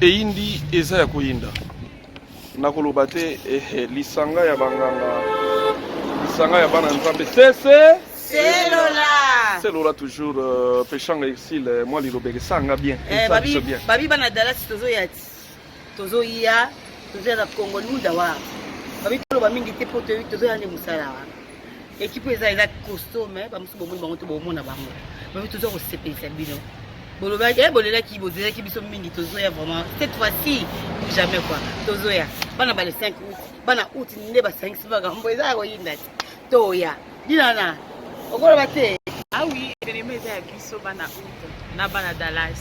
eyindi eza ya koyinda nakoloba te lisanga ya banganga lisanga ya bana nzambe sese selola toujours pechanga exil moi lilobeke sanga bien babi bana dalasi tozoya tozoya na Congo lunda wa babi toloba mingi te po tozoya ne musala wa équipe eza costume bamusu bomoni bango to bomona bango babi tozo ko sepelisa bino boloba bolelaki bozelaki biso mingi tozoya vraiment cette fois-ci jamais quoi tozoya bana ba le 5 août bana août nde ba 5 sibaga mbo eza ko yinda toya dinana okoloba te. Ah oui, événement eza ya biso bana août na bana Dallas.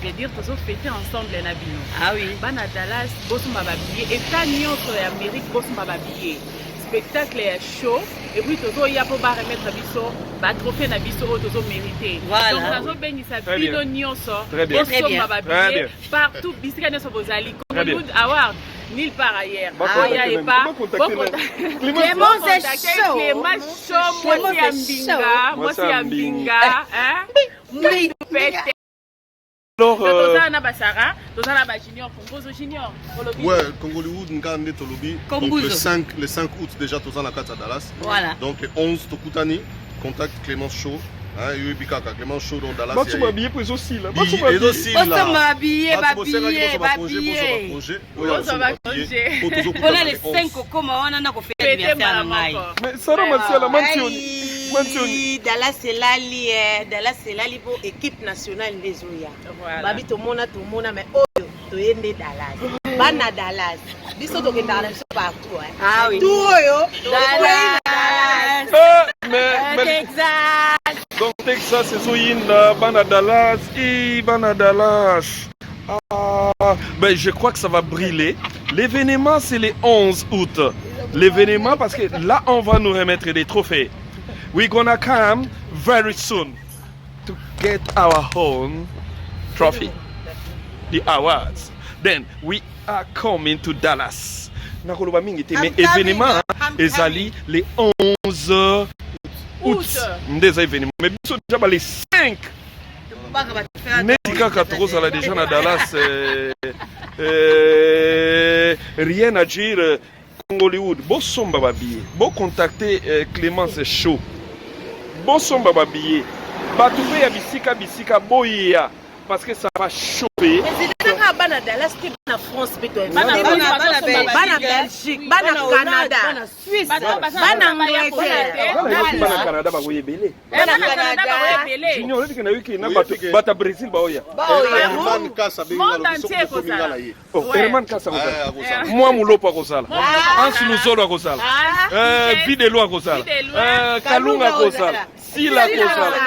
Je veux dire tozo fêter ensemble na bino. Ah oui, bana Dallas bosomba ba billet eta nyonso ya Amérique bosomba ba billet. Spectacle ya show et puis tozo ya po ba remettre biso ba trophée na biso o tozo mériter. Voilà. Donc nazo bengisa bino nyonso bosomba ba billet partout bisika nyonso bozali Hollywood Award nulle part ailleurs. Ah y a pas. Clément c'est chaud. Clément chaud moi c'est Ambinga, hein? Oui. Alors, ouais, Congollywood, le 5 août déjà, tous en la carte à Dallas. Voilà. Donc le 11, Tokutani, contact Clément Chaud. Hein, Clément Chaud dans Dallas. tu m'as habillé pour aussi là. Et aussi là. On m'a habillé, voilà les 5 comment on en a fait anniversaire. Mais Sarah Matiala, Mantioni. Dallas c'est lali pour équipe nationale des Oya. Babi to mona mais oyo to yende Dallas. Bana Dallas. Biso to kenda Dallas partout hein. Ah oui. Tout oyo Dallas. Mais Texas. donc Texas c'est Zoyinda, Bana Dallas, Bana Dallas. Ah, ben je crois que ça va brûler. L'événement c'est le 11 août. L'événement parce que là on va nous remettre des trophées. We're gonna come very soon to get our own trophy, the awards. Then we are coming to Dallas. Nakoloba mingi te mais événement ezali les 11 août. Ndeza événement mais biso déjà les 5. Netika Katrosa là déjà na Dallas rien à dire. Hollywood, bosomba ba billet, bo contacter Clémence Chaud. Bosomba ba billet. Batu pe ya bisika boya parce que ça va choper. Mais c'est ça bana Dallas qui bana France peut-être. Bana Belgique, bana Canada, bana Suisse, bana Angleterre. Bana Canada ba boye belé. Bana Canada. Junior on dit que na wiki na bata Brésil ba oya. Herman Kasa monde entier ko sala. Herman Kasa ko sala. Moi mulopa ko sala. Ansu Luzolo ko sala. Videlo ko sala. Kalunga ko sala. Sila ko sala.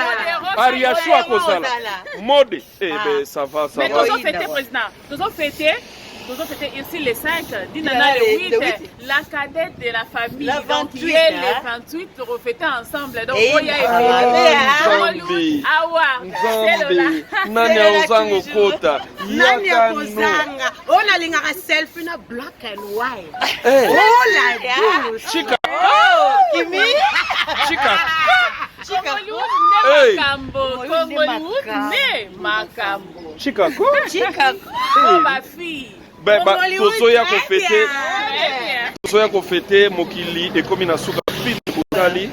Ariashua ko sala. Mode. Eh ben ça va. Mais nous avons fêté président. Nous avons fêté ici les 5, Dinana le 8, la cadette de la famille. Donc hier les 28 pour fêter ensemble. Donc Oya et Nzambi. Nani ozango kota. Nani ozanga. On a linga selfie na black and white. Oh la douce. Chica. Kimi. Chica. Chicago. Ma fille. Ben, tozoya ko fêter mokili et comme na suka film botali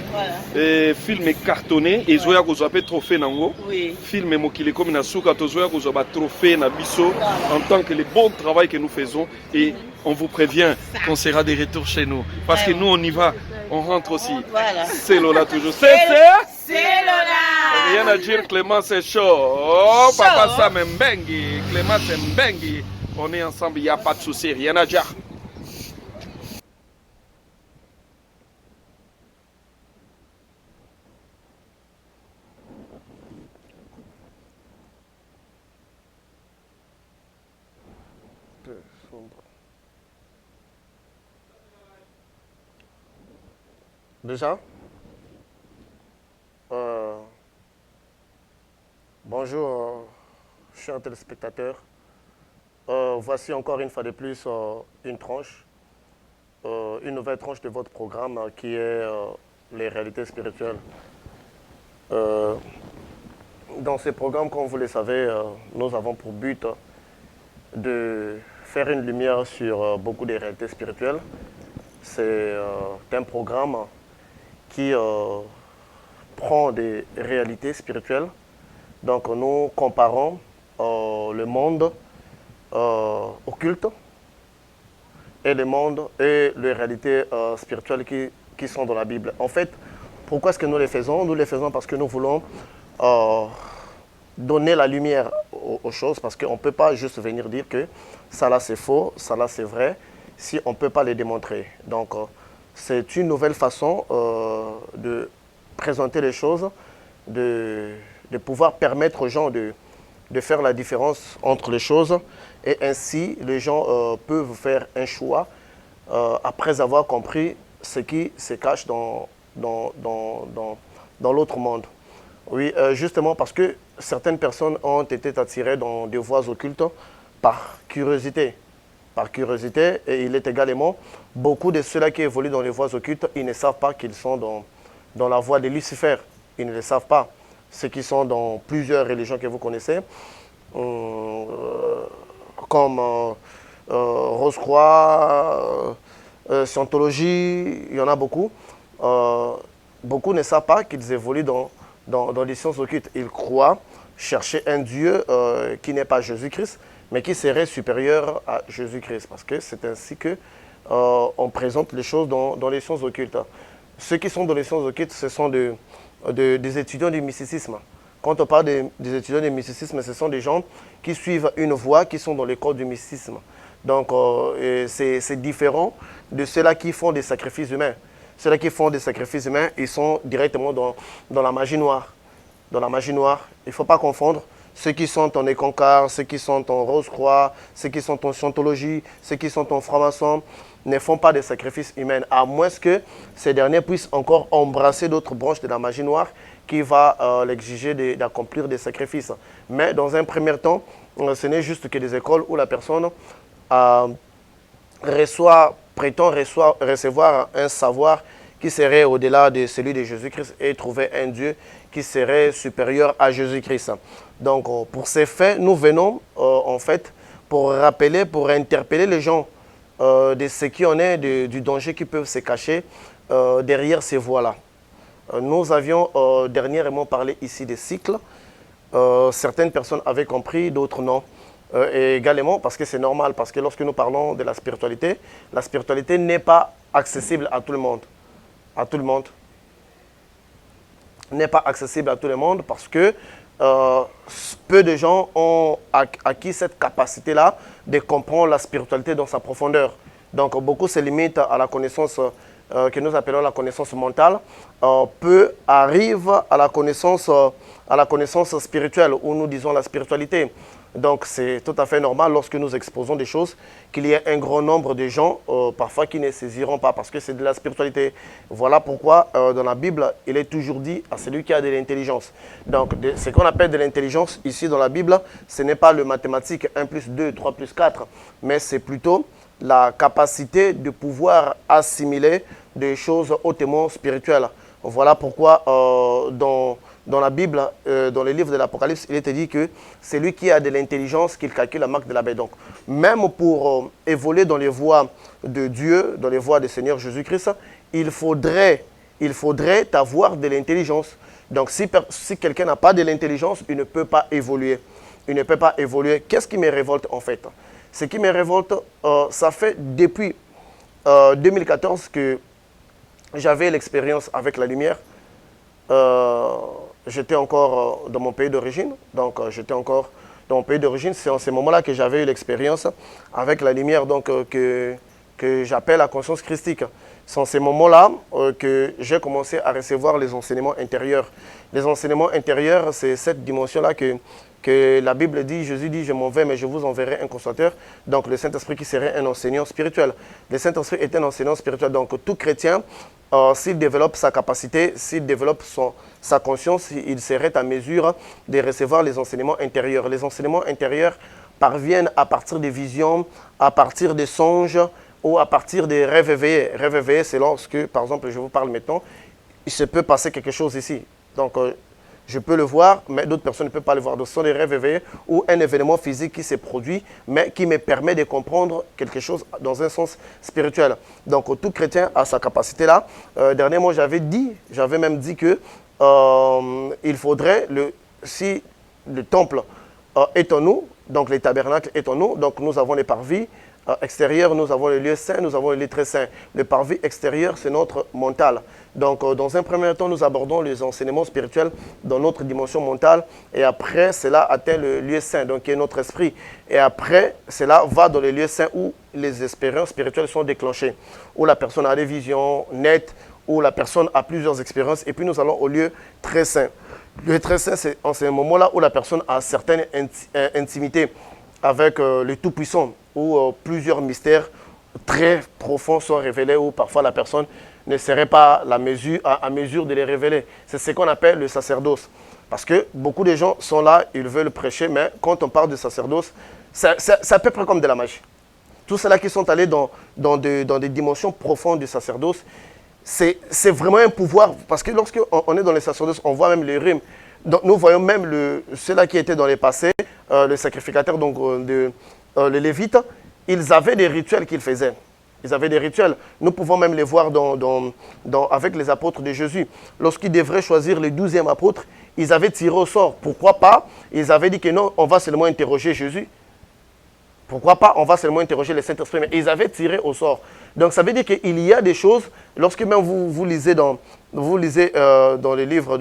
film cartonné et zoya ko zoa trophée nango film mokili comme na suka tozoya ko zoa trophée na biso en tant que le bon travail que nous faisons et on vous prévient qu'on sera de retour chez nous parce que nous on y va, on rentre aussi. C'est Lola toujours. C'est Lola. Rien à dire, Clément c'est chaud. Oh papa ça Mbengi, Clément c'est Mbengi. On est ensemble, il n'y a pas de souci, rien à dire. Déjà, bonjour, chers téléspectateurs. Voici encore une fois de plus une tranche, une nouvelle tranche de votre programme qui est les réalités spirituelles. Dans ce programme, comme vous le savez, nous avons pour but de faire une lumière sur beaucoup des réalités spirituelles. C'est un programme qui prend des réalités spirituelles. Donc nous comparons le monde occulte et le monde et les réalités spirituelles qui sont dans la Bible. En fait, pourquoi est-ce que nous les faisons? Nous les faisons parce que nous voulons donner la lumière aux choses, parce qu'on ne peut pas juste venir dire que ça là c'est faux, ça là c'est vrai, si on ne peut pas les démontrer. Donc c'est une nouvelle façon de présenter les choses, de pouvoir permettre aux gens de faire la différence entre les choses, et ainsi les gens peuvent faire un choix après avoir compris ce qui se cache dans l'autre monde. Oui, justement parce que certaines personnes ont été attirées dans des voies occultes par curiosité. Par curiosité, et il est également beaucoup de ceux-là qui évoluent dans les voies occultes, ils ne savent pas qu'ils sont dans la voie de Lucifer. Ils ne le savent pas. Ceux qui sont dans plusieurs religions que vous connaissez, comme Rose-Croix, Scientologie, il y en a beaucoup. Beaucoup ne savent pas qu'ils évoluent dans les sciences occultes. Ils croient chercher un Dieu qui n'est pas Jésus-Christ, mais qui serait supérieur à Jésus-Christ. Parce que c'est ainsi qu'on présente les choses dans les sciences occultes. Ceux qui sont dans les sciences occultes, ce sont des étudiants du mysticisme. Quand on parle des étudiants du mysticisme, ce sont des gens qui suivent une voie, qui sont dans l'école du mysticisme. Donc c'est différent de ceux-là qui font des sacrifices humains. Ceux-là qui font des sacrifices humains, ils sont directement dans la magie noire. Dans la magie noire, il ne faut pas confondre ceux qui sont en Éconcar, ceux qui sont en Rose-Croix, ceux qui sont en Scientologie, ceux qui sont en franc-maçon, ne font pas des sacrifices humains, à moins que ces derniers puissent encore embrasser d'autres branches de la magie noire qui va l'exiger d'accomplir des sacrifices. Mais dans un premier temps, ce n'est juste que des écoles où la personne prétend recevoir un savoir qui serait au-delà de celui de Jésus-Christ et trouver un Dieu qui serait supérieur à Jésus-Christ. Donc pour ces faits, nous venons en fait pour rappeler, pour interpeller les gens de ce qui en est, du danger qui peut se cacher derrière ces voies-là. Nous avions dernièrement parlé ici des cycles. Certaines personnes avaient compris, d'autres non. Et également parce que c'est normal, parce que lorsque nous parlons de la spiritualité n'est pas accessible à tout le monde. À tout le monde. N'est pas accessible à tout le monde parce que peu de gens ont acquis cette capacité-là de comprendre la spiritualité dans sa profondeur. Donc beaucoup se limitent à la connaissance que nous appelons la connaissance mentale, peu arrivent à la connaissance spirituelle, où nous disons la spiritualité. Donc c'est tout à fait normal lorsque nous exposons des choses qu'il y ait un grand nombre de gens parfois qui ne saisiront pas parce que c'est de la spiritualité. Voilà pourquoi dans la Bible, il est toujours dit à celui qui a de l'intelligence. Donc ce qu'on appelle de l'intelligence ici dans la Bible, ce n'est pas le mathématique 1 plus 2, 3 plus 4, mais c'est plutôt la capacité de pouvoir assimiler des choses hautement spirituelles. Voilà pourquoi dans la Bible, dans les livres de l'Apocalypse, il était dit que c'est lui qui a de l'intelligence qu'il calcule la marque de la bête. Donc, même pour évoluer dans les voies de Dieu, dans les voies du Seigneur Jésus-Christ, il faudrait avoir de l'intelligence. Donc, si quelqu'un n'a pas de l'intelligence, il ne peut pas évoluer. Il ne peut pas évoluer. Qu'est-ce qui me révolte en fait? Ce qui me révolte, ça fait depuis 2014 que j'avais l'expérience avec la lumière. J'étais encore dans mon pays d'origine. Donc, j'étais encore dans mon pays d'origine. C'est en ce moment-là que j'avais eu l'expérience avec la lumière que j'appelle la conscience christique. C'est en ce moment-là que j'ai commencé à recevoir les enseignements intérieurs. Les enseignements intérieurs, c'est cette dimension-là que la Bible dit, Jésus dit, je m'en vais, mais je vous enverrai un consolateur. Donc, le Saint-Esprit qui serait un enseignant spirituel. Le Saint-Esprit est un enseignant spirituel. Donc, tout chrétien, s'il développe sa capacité, s'il développe sa conscience, il serait à mesure de recevoir les enseignements intérieurs. Les enseignements intérieurs parviennent à partir des visions, à partir des songes ou à partir des rêves éveillés. Rêves éveillés, c'est lorsque, par exemple, je vous parle maintenant, il se peut passer quelque chose ici. Donc, je peux le voir, mais d'autres personnes ne peuvent pas le voir. Donc, ce sont des rêves éveillés ou un événement physique qui s'est produit, mais qui me permet de comprendre quelque chose dans un sens spirituel. Donc, tout chrétien a sa capacité-là. Dernièrement, j'avais même dit que il faudrait, si le temple est en nous, donc les tabernacles est en nous, donc nous avons les parvis extérieurs, nous avons les lieux saints, nous avons les lieux très saints. Le parvis extérieur, c'est notre mental. Donc, dans un premier temps, nous abordons les enseignements spirituels dans notre dimension mentale. Et après, cela atteint le lieu saint, donc qui est notre esprit. Et après, cela va dans les lieux saints où les expériences spirituelles sont déclenchées, où la personne a des visions nettes, où la personne a plusieurs expériences. Et puis, nous allons au lieu très saint. Le lieu très saint, c'est en ce moment-là où la personne a certaines intimités avec le Tout-Puissant, où plusieurs mystères très profonds sont révélés, où parfois la personne ne serait pas à mesure de les révéler. C'est ce qu'on appelle le sacerdoce. Parce que beaucoup de gens sont là, ils veulent prêcher, mais quand on parle de sacerdoce, c'est à peu près comme de la magie. Tous ceux-là qui sont allés dans des dimensions profondes du sacerdoce, c'est vraiment un pouvoir. Parce que lorsqu'on est dans les sacerdoces, on voit même les rimes. Donc, nous voyons même ceux-là qui étaient dans les passés, le sacrificateur, donc les Lévites, ils avaient des rituels qu'ils faisaient. Ils avaient des rituels. Nous pouvons même les voir avec les apôtres de Jésus. Lorsqu'ils devraient choisir le 12e apôtre, ils avaient tiré au sort. Pourquoi pas? Ils avaient dit que non, on va seulement interroger Jésus. Pourquoi pas? On va seulement interroger le Saint-Esprit. Mais ils avaient tiré au sort. Donc ça veut dire qu'il y a des choses, lorsque même vous lisez dans les livres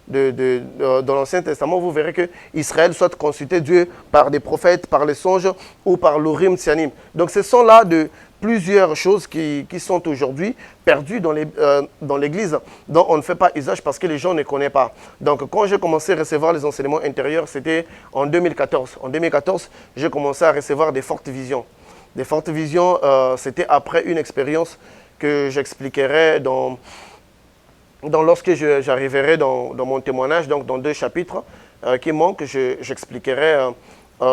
dans l'Ancien Testament, vous verrez que Israël soit consulté Dieu par des prophètes, par les songes ou par l'Urim Tsianim. Donc ce sont là plusieurs choses qui sont aujourd'hui perdues dans l'Église, dont on ne fait pas usage parce que les gens ne connaissent pas. Donc quand j'ai commencé à recevoir les enseignements intérieurs, c'était en 2014. En 2014, j'ai commencé à recevoir des fortes visions. Des fortes visions, c'était après une expérience que j'expliquerai lorsque j'arriverai dans mon témoignage, donc dans 2 chapitres qui manquent, j'expliquerai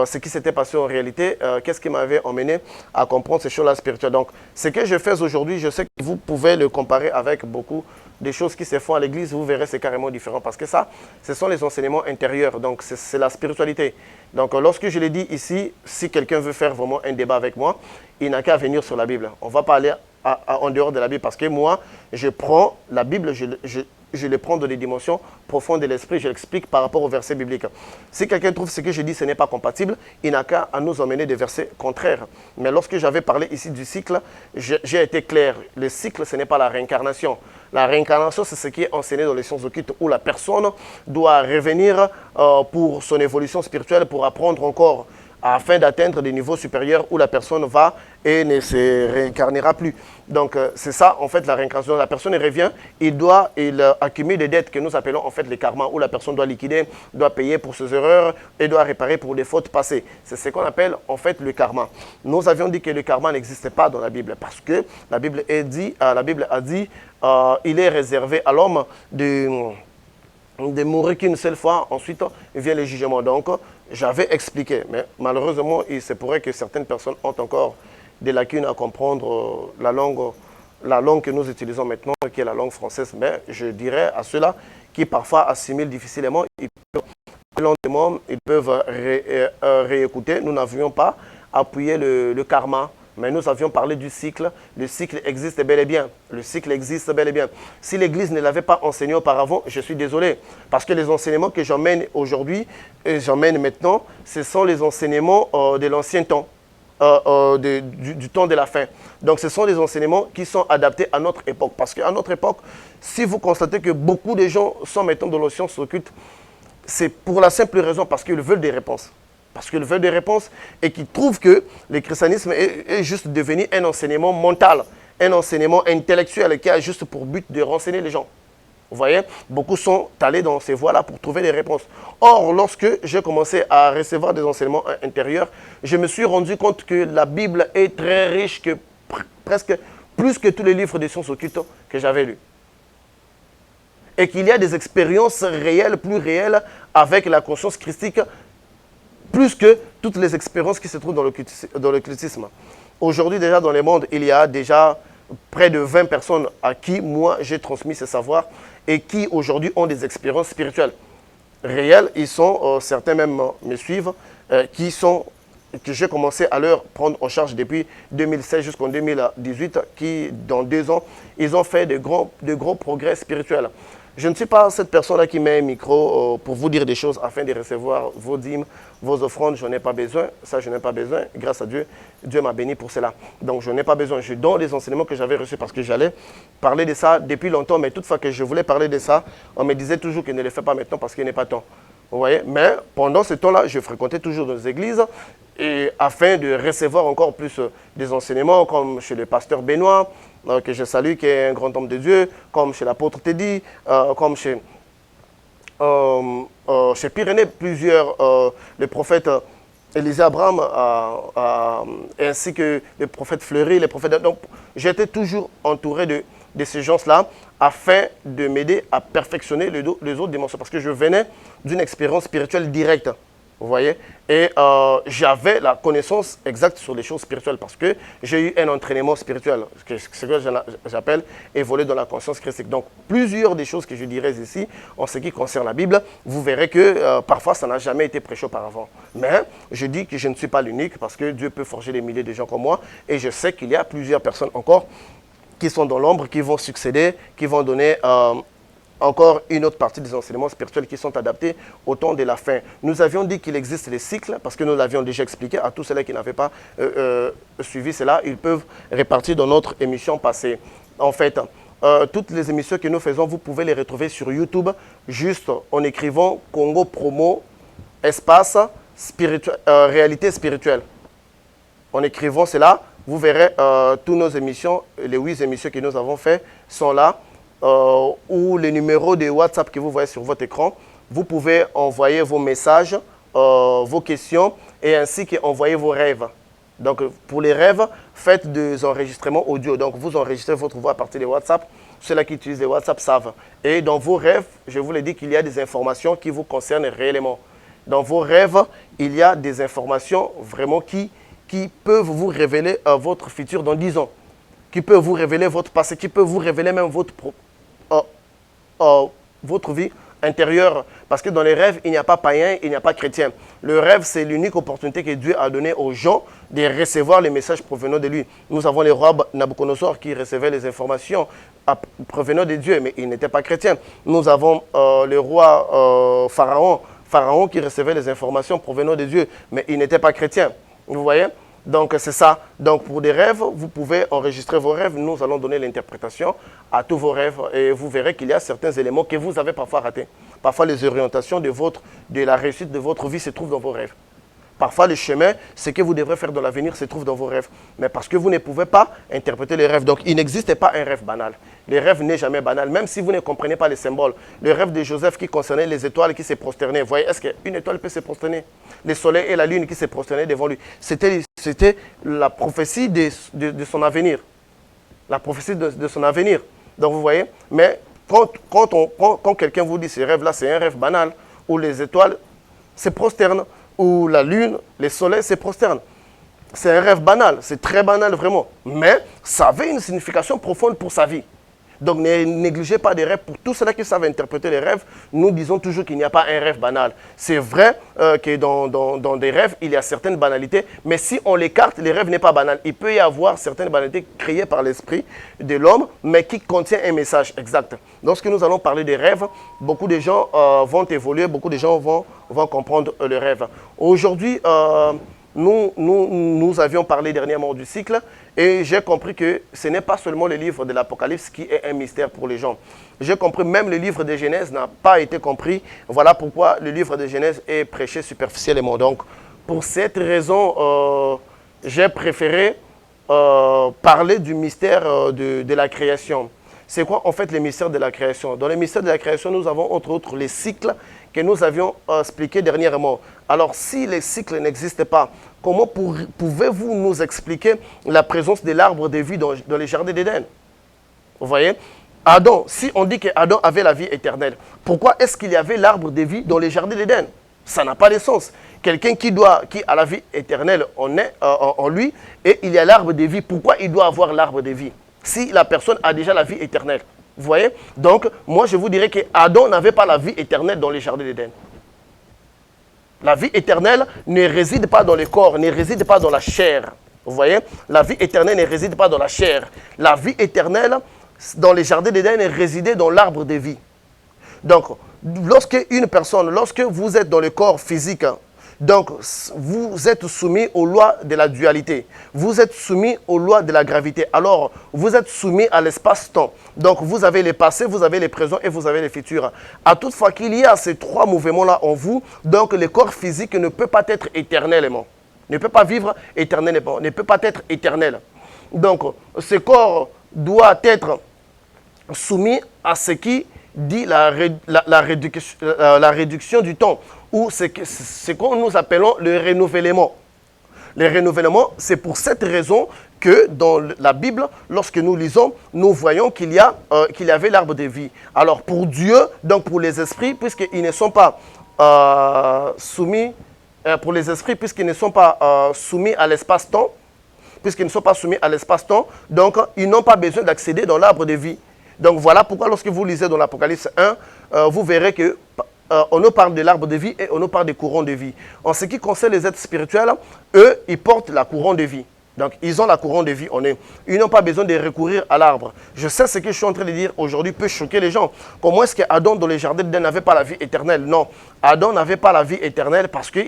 ce qui s'était passé en réalité, qu'est-ce qui m'avait emmené à comprendre ces choses-là spirituelles. Donc, ce que je fais aujourd'hui, je sais que vous pouvez le comparer avec beaucoup des choses qui se font à l'église, vous verrez, c'est carrément différent. Parce que ça, ce sont les enseignements intérieurs, donc c'est la spiritualité. Donc, lorsque je l'ai dit ici, si quelqu'un veut faire vraiment un débat avec moi, il n'a qu'à venir sur la Bible. On ne va pas aller en dehors de la Bible, parce que moi, je prends la Bible, je les prends dans des dimensions profondes de l'esprit, je l'explique par rapport aux versets bibliques. Si quelqu'un trouve ce que je dis, ce n'est pas compatible, il n'a qu'à nous emmener des versets contraires. Mais lorsque j'avais parlé ici du cycle, j'ai été clair. Le cycle, ce n'est pas la réincarnation. La réincarnation, c'est ce qui est enseigné dans les sciences occultes, où la personne doit revenir pour son évolution spirituelle, pour apprendre encore, afin d'atteindre des niveaux supérieurs où la personne va et ne se réincarnera plus. Donc, c'est ça, en fait, la réincarnation. La personne revient, il accumule des dettes que nous appelons, en fait, les karmas, où la personne doit liquider, doit payer pour ses erreurs et doit réparer pour des fautes passées. C'est ce qu'on appelle, en fait, le karma. Nous avions dit que le karma n'existait pas dans la Bible, parce que la Bible a dit il est réservé à l'homme de mourir qu'une seule fois, ensuite vient le jugement. Donc, j'avais expliqué, mais malheureusement, il se pourrait que certaines personnes ont encore des lacunes à comprendre la langue que nous utilisons maintenant, qui est la langue française. Mais je dirais à ceux-là qui parfois assimilent difficilement, ils peuvent réécouter. Nous n'avions pas appuyé le karma, mais nous avions parlé du cycle. Le cycle existe bel et bien. Le cycle existe bel et bien. Si l'Église ne l'avait pas enseigné auparavant, je suis désolé. Parce que les enseignements que j'emmène aujourd'hui, et j'emmène maintenant, ce sont les enseignements de l'ancien temps, du temps de la fin. Donc ce sont des enseignements qui sont adaptés à notre époque. Parce qu'à notre époque, si vous constatez que beaucoup de gens sont maintenant dans les sciences occultes, c'est pour la simple raison parce qu'ils veulent des réponses. Parce qu'ils veulent des réponses et qu'ils trouvent que le christianisme est juste devenu un enseignement mental, un enseignement intellectuel qui a juste pour but de renseigner les gens. Vous voyez, beaucoup sont allés dans ces voies-là pour trouver des réponses. Or, lorsque j'ai commencé à recevoir des enseignements intérieurs, je me suis rendu compte que la Bible est très riche, que presque plus que tous les livres de sciences occultes que j'avais lus. Et qu'il y a des expériences réelles, plus réelles, avec la conscience christique, plus que toutes les expériences qui se trouvent dans l'occultisme. Aujourd'hui, déjà dans le monde, il y a déjà près de 20 personnes à qui, moi, j'ai transmis ce savoir et qui, aujourd'hui, ont des expériences spirituelles. réels. Ils sont, certains même me suivent, que j'ai commencé à leur prendre en charge depuis 2016 jusqu'en 2018, qui, dans 2 ans, ils ont fait de gros progrès spirituels. Je ne suis pas cette personne-là qui met un micro pour vous dire des choses afin de recevoir vos dîmes, vos offrandes. Je n'en ai pas besoin. Ça, je n'ai pas besoin. Grâce à Dieu, Dieu m'a béni pour cela. Donc, je n'ai pas besoin. Je donne les enseignements que j'avais reçus parce que j'allais parler de ça depuis longtemps. Mais toutefois que je voulais parler de ça, on me disait toujours qu'il ne le fait pas maintenant parce qu'il n'est pas temps. Vous voyez? Mais pendant ce temps-là, je fréquentais toujours dans les églises et afin de recevoir encore plus des enseignements, comme chez le pasteur Benoît, que je salue, qui est un grand homme de Dieu, comme chez l'apôtre Teddy, comme chez Pyrénées, plusieurs, le prophète Élisée Abraham, ainsi que le prophète Fleury, les prophètes. Donc, j'étais toujours entouré de ces gens-là afin de m'aider à perfectionner les autres dimensions. Parce que je venais d'une expérience spirituelle directe, vous voyez. Et j'avais la connaissance exacte sur les choses spirituelles parce que j'ai eu un entraînement spirituel, ce que j'appelle évoluer dans la conscience christique. Donc, plusieurs des choses que je dirais ici, en ce qui concerne la Bible, vous verrez que parfois, ça n'a jamais été prêché auparavant. Mais je dis que je ne suis pas l'unique parce que Dieu peut forger des milliers de gens comme moi. Et je sais qu'il y a plusieurs personnes encore qui sont dans l'ombre, qui vont succéder, qui vont donner encore une autre partie des enseignements spirituels qui sont adaptés au temps de la fin. Nous avions dit qu'il existe les cycles, parce que nous l'avions déjà expliqué à tous ceux qui n'avaient pas suivi cela. Ils peuvent répartir dans notre émission passée. En fait, toutes les émissions que nous faisons, vous pouvez les retrouver sur YouTube, juste en écrivant Congo Promo, espace, réalité spirituelle. En écrivant cela, vous verrez toutes nos émissions, les 8 émissions que nous avons faites sont là, ou les numéros de WhatsApp que vous voyez sur votre écran. Vous pouvez envoyer vos messages, vos questions et ainsi qu'envoyer vos rêves. Donc, pour les rêves, faites des enregistrements audio. Donc, vous enregistrez votre voix à partir de WhatsApp. Ceux-là qui utilisent les WhatsApp savent. Et dans vos rêves, je vous l'ai dit qu'il y a des informations qui vous concernent réellement. Dans vos rêves, il y a des informations vraiment qui peuvent vous révéler votre futur dans 10 ans, qui peuvent vous révéler votre passé, qui peuvent vous révéler même votre vie intérieure. Parce que dans les rêves, il n'y a pas païen, il n'y a pas chrétien. Le rêve, c'est l'unique opportunité que Dieu a donnée aux gens de recevoir les messages provenant de lui. Nous avons le roi Nabucodonosor qui recevait les informations provenant de Dieu, mais il n'était pas chrétien. Nous avons le roi Pharaon qui recevait les informations provenant de Dieu, mais il n'était pas chrétien. Vous voyez? Donc, c'est ça. Donc, pour des rêves, vous pouvez enregistrer vos rêves. Nous allons donner l'interprétation à tous vos rêves et vous verrez qu'il y a certains éléments que vous avez parfois ratés. Parfois, les orientations de la réussite de votre vie se trouvent dans vos rêves. Parfois, le chemin, ce que vous devrez faire dans l'avenir se trouve dans vos rêves. Mais parce que vous ne pouvez pas interpréter les rêves. Donc, il n'existe pas un rêve banal. Le rêve n'est jamais banal, même si vous ne comprenez pas les symboles. Le rêve de Joseph qui concernait les étoiles qui se prosternaient. Vous voyez, est-ce qu'une étoile peut se prosterner? Le soleil et la lune qui se prosternaient devant lui. C'était la prophétie de son avenir. La prophétie de son avenir. Donc, vous voyez, mais quand quelqu'un vous dit ce rêve-là, c'est un rêve banal, où les étoiles se prosternent, où la lune, les soleils se prosternent. C'est un rêve banal, c'est très banal vraiment. Mais ça avait une signification profonde pour sa vie. Donc ne négligez pas des rêves. Pour tous ceux qui savent interpréter les rêves, nous disons toujours qu'il n'y a pas un rêve banal. C'est vrai que dans des rêves, il y a certaines banalités. Mais si on l'écarte, les rêves n'est pas banal. Il peut y avoir certaines banalités créées par l'esprit de l'homme, mais qui contient un message exact. Lorsque nous allons parler des rêves, beaucoup de gens vont évoluer, beaucoup de gens vont comprendre le rêve. Aujourd'hui, nous avions parlé dernièrement du cycle et j'ai compris que ce n'est pas seulement le livre de l'Apocalypse qui est un mystère pour les gens. J'ai compris même le livre de Genèse n'a pas été compris. Voilà pourquoi le livre de Genèse est prêché superficiellement. Donc, pour cette raison, j'ai préféré parler du mystère de la création. C'est quoi en fait le mystère de la création? Dans le mystère de la création, nous avons entre autres les cycles que nous avions expliqués dernièrement. Alors, si les cycles n'existent pas, comment pouvez-vous nous expliquer la présence de l'arbre de vie dans les jardins d'Éden? Vous voyez? Adam, si on dit qu'Adam avait la vie éternelle, pourquoi est-ce qu'il y avait l'arbre de vie dans les jardins d'Éden? Ça n'a pas de sens. Quelqu'un qui a la vie éternelle en lui et il y a l'arbre de vie, pourquoi il doit avoir l'arbre de vie si la personne a déjà la vie éternelle? Vous voyez? Donc, moi, je vous dirais qu'Adam n'avait pas la vie éternelle dans les jardins d'Éden. La vie éternelle ne réside pas dans le corps, ne réside pas dans la chair. Vous voyez? La vie éternelle ne réside pas dans la chair. La vie éternelle, dans les jardins d'Éden, résidait dans l'arbre de vie. Donc, lorsque vous êtes dans le corps physique, donc vous êtes soumis aux lois de la dualité. Vous êtes soumis aux lois de la gravité. Alors, vous êtes soumis à l'espace-temps. Donc, vous avez les passés, vous avez les présents et vous avez les futurs. À toutefois qu'il y a ces trois mouvements-là en vous, donc le corps physique ne peut pas être éternellement. Ne peut pas vivre éternellement, ne peut pas être éternel. Donc, ce corps doit être soumis à ce qui dit la réduction du temps, ou ce que nous appelons le renouvellement. Le renouvellement, c'est pour cette raison que dans la Bible, lorsque nous lisons, nous voyons qu'il y avait l'arbre de vie. Alors pour Dieu, donc pour les esprits, puisqu'ils ne sont pas soumis, soumis à l'espace-temps, donc ils n'ont pas besoin d'accéder dans l'arbre de vie. Donc voilà pourquoi lorsque vous lisez dans l'Apocalypse 1, vous verrez que on nous parle de l'arbre de vie et on nous parle des courants de vie. En ce qui concerne les êtres spirituels, eux, ils portent la couronne de vie. Donc, ils ont la couronne de vie. Ils n'ont pas besoin de recourir à l'arbre. Je sais ce que je suis en train de dire aujourd'hui peut choquer les gens. Comment est-ce qu'Adam, dans les jardins d'Éden, n'avait pas la vie éternelle? Non, Adam n'avait pas la vie éternelle parce que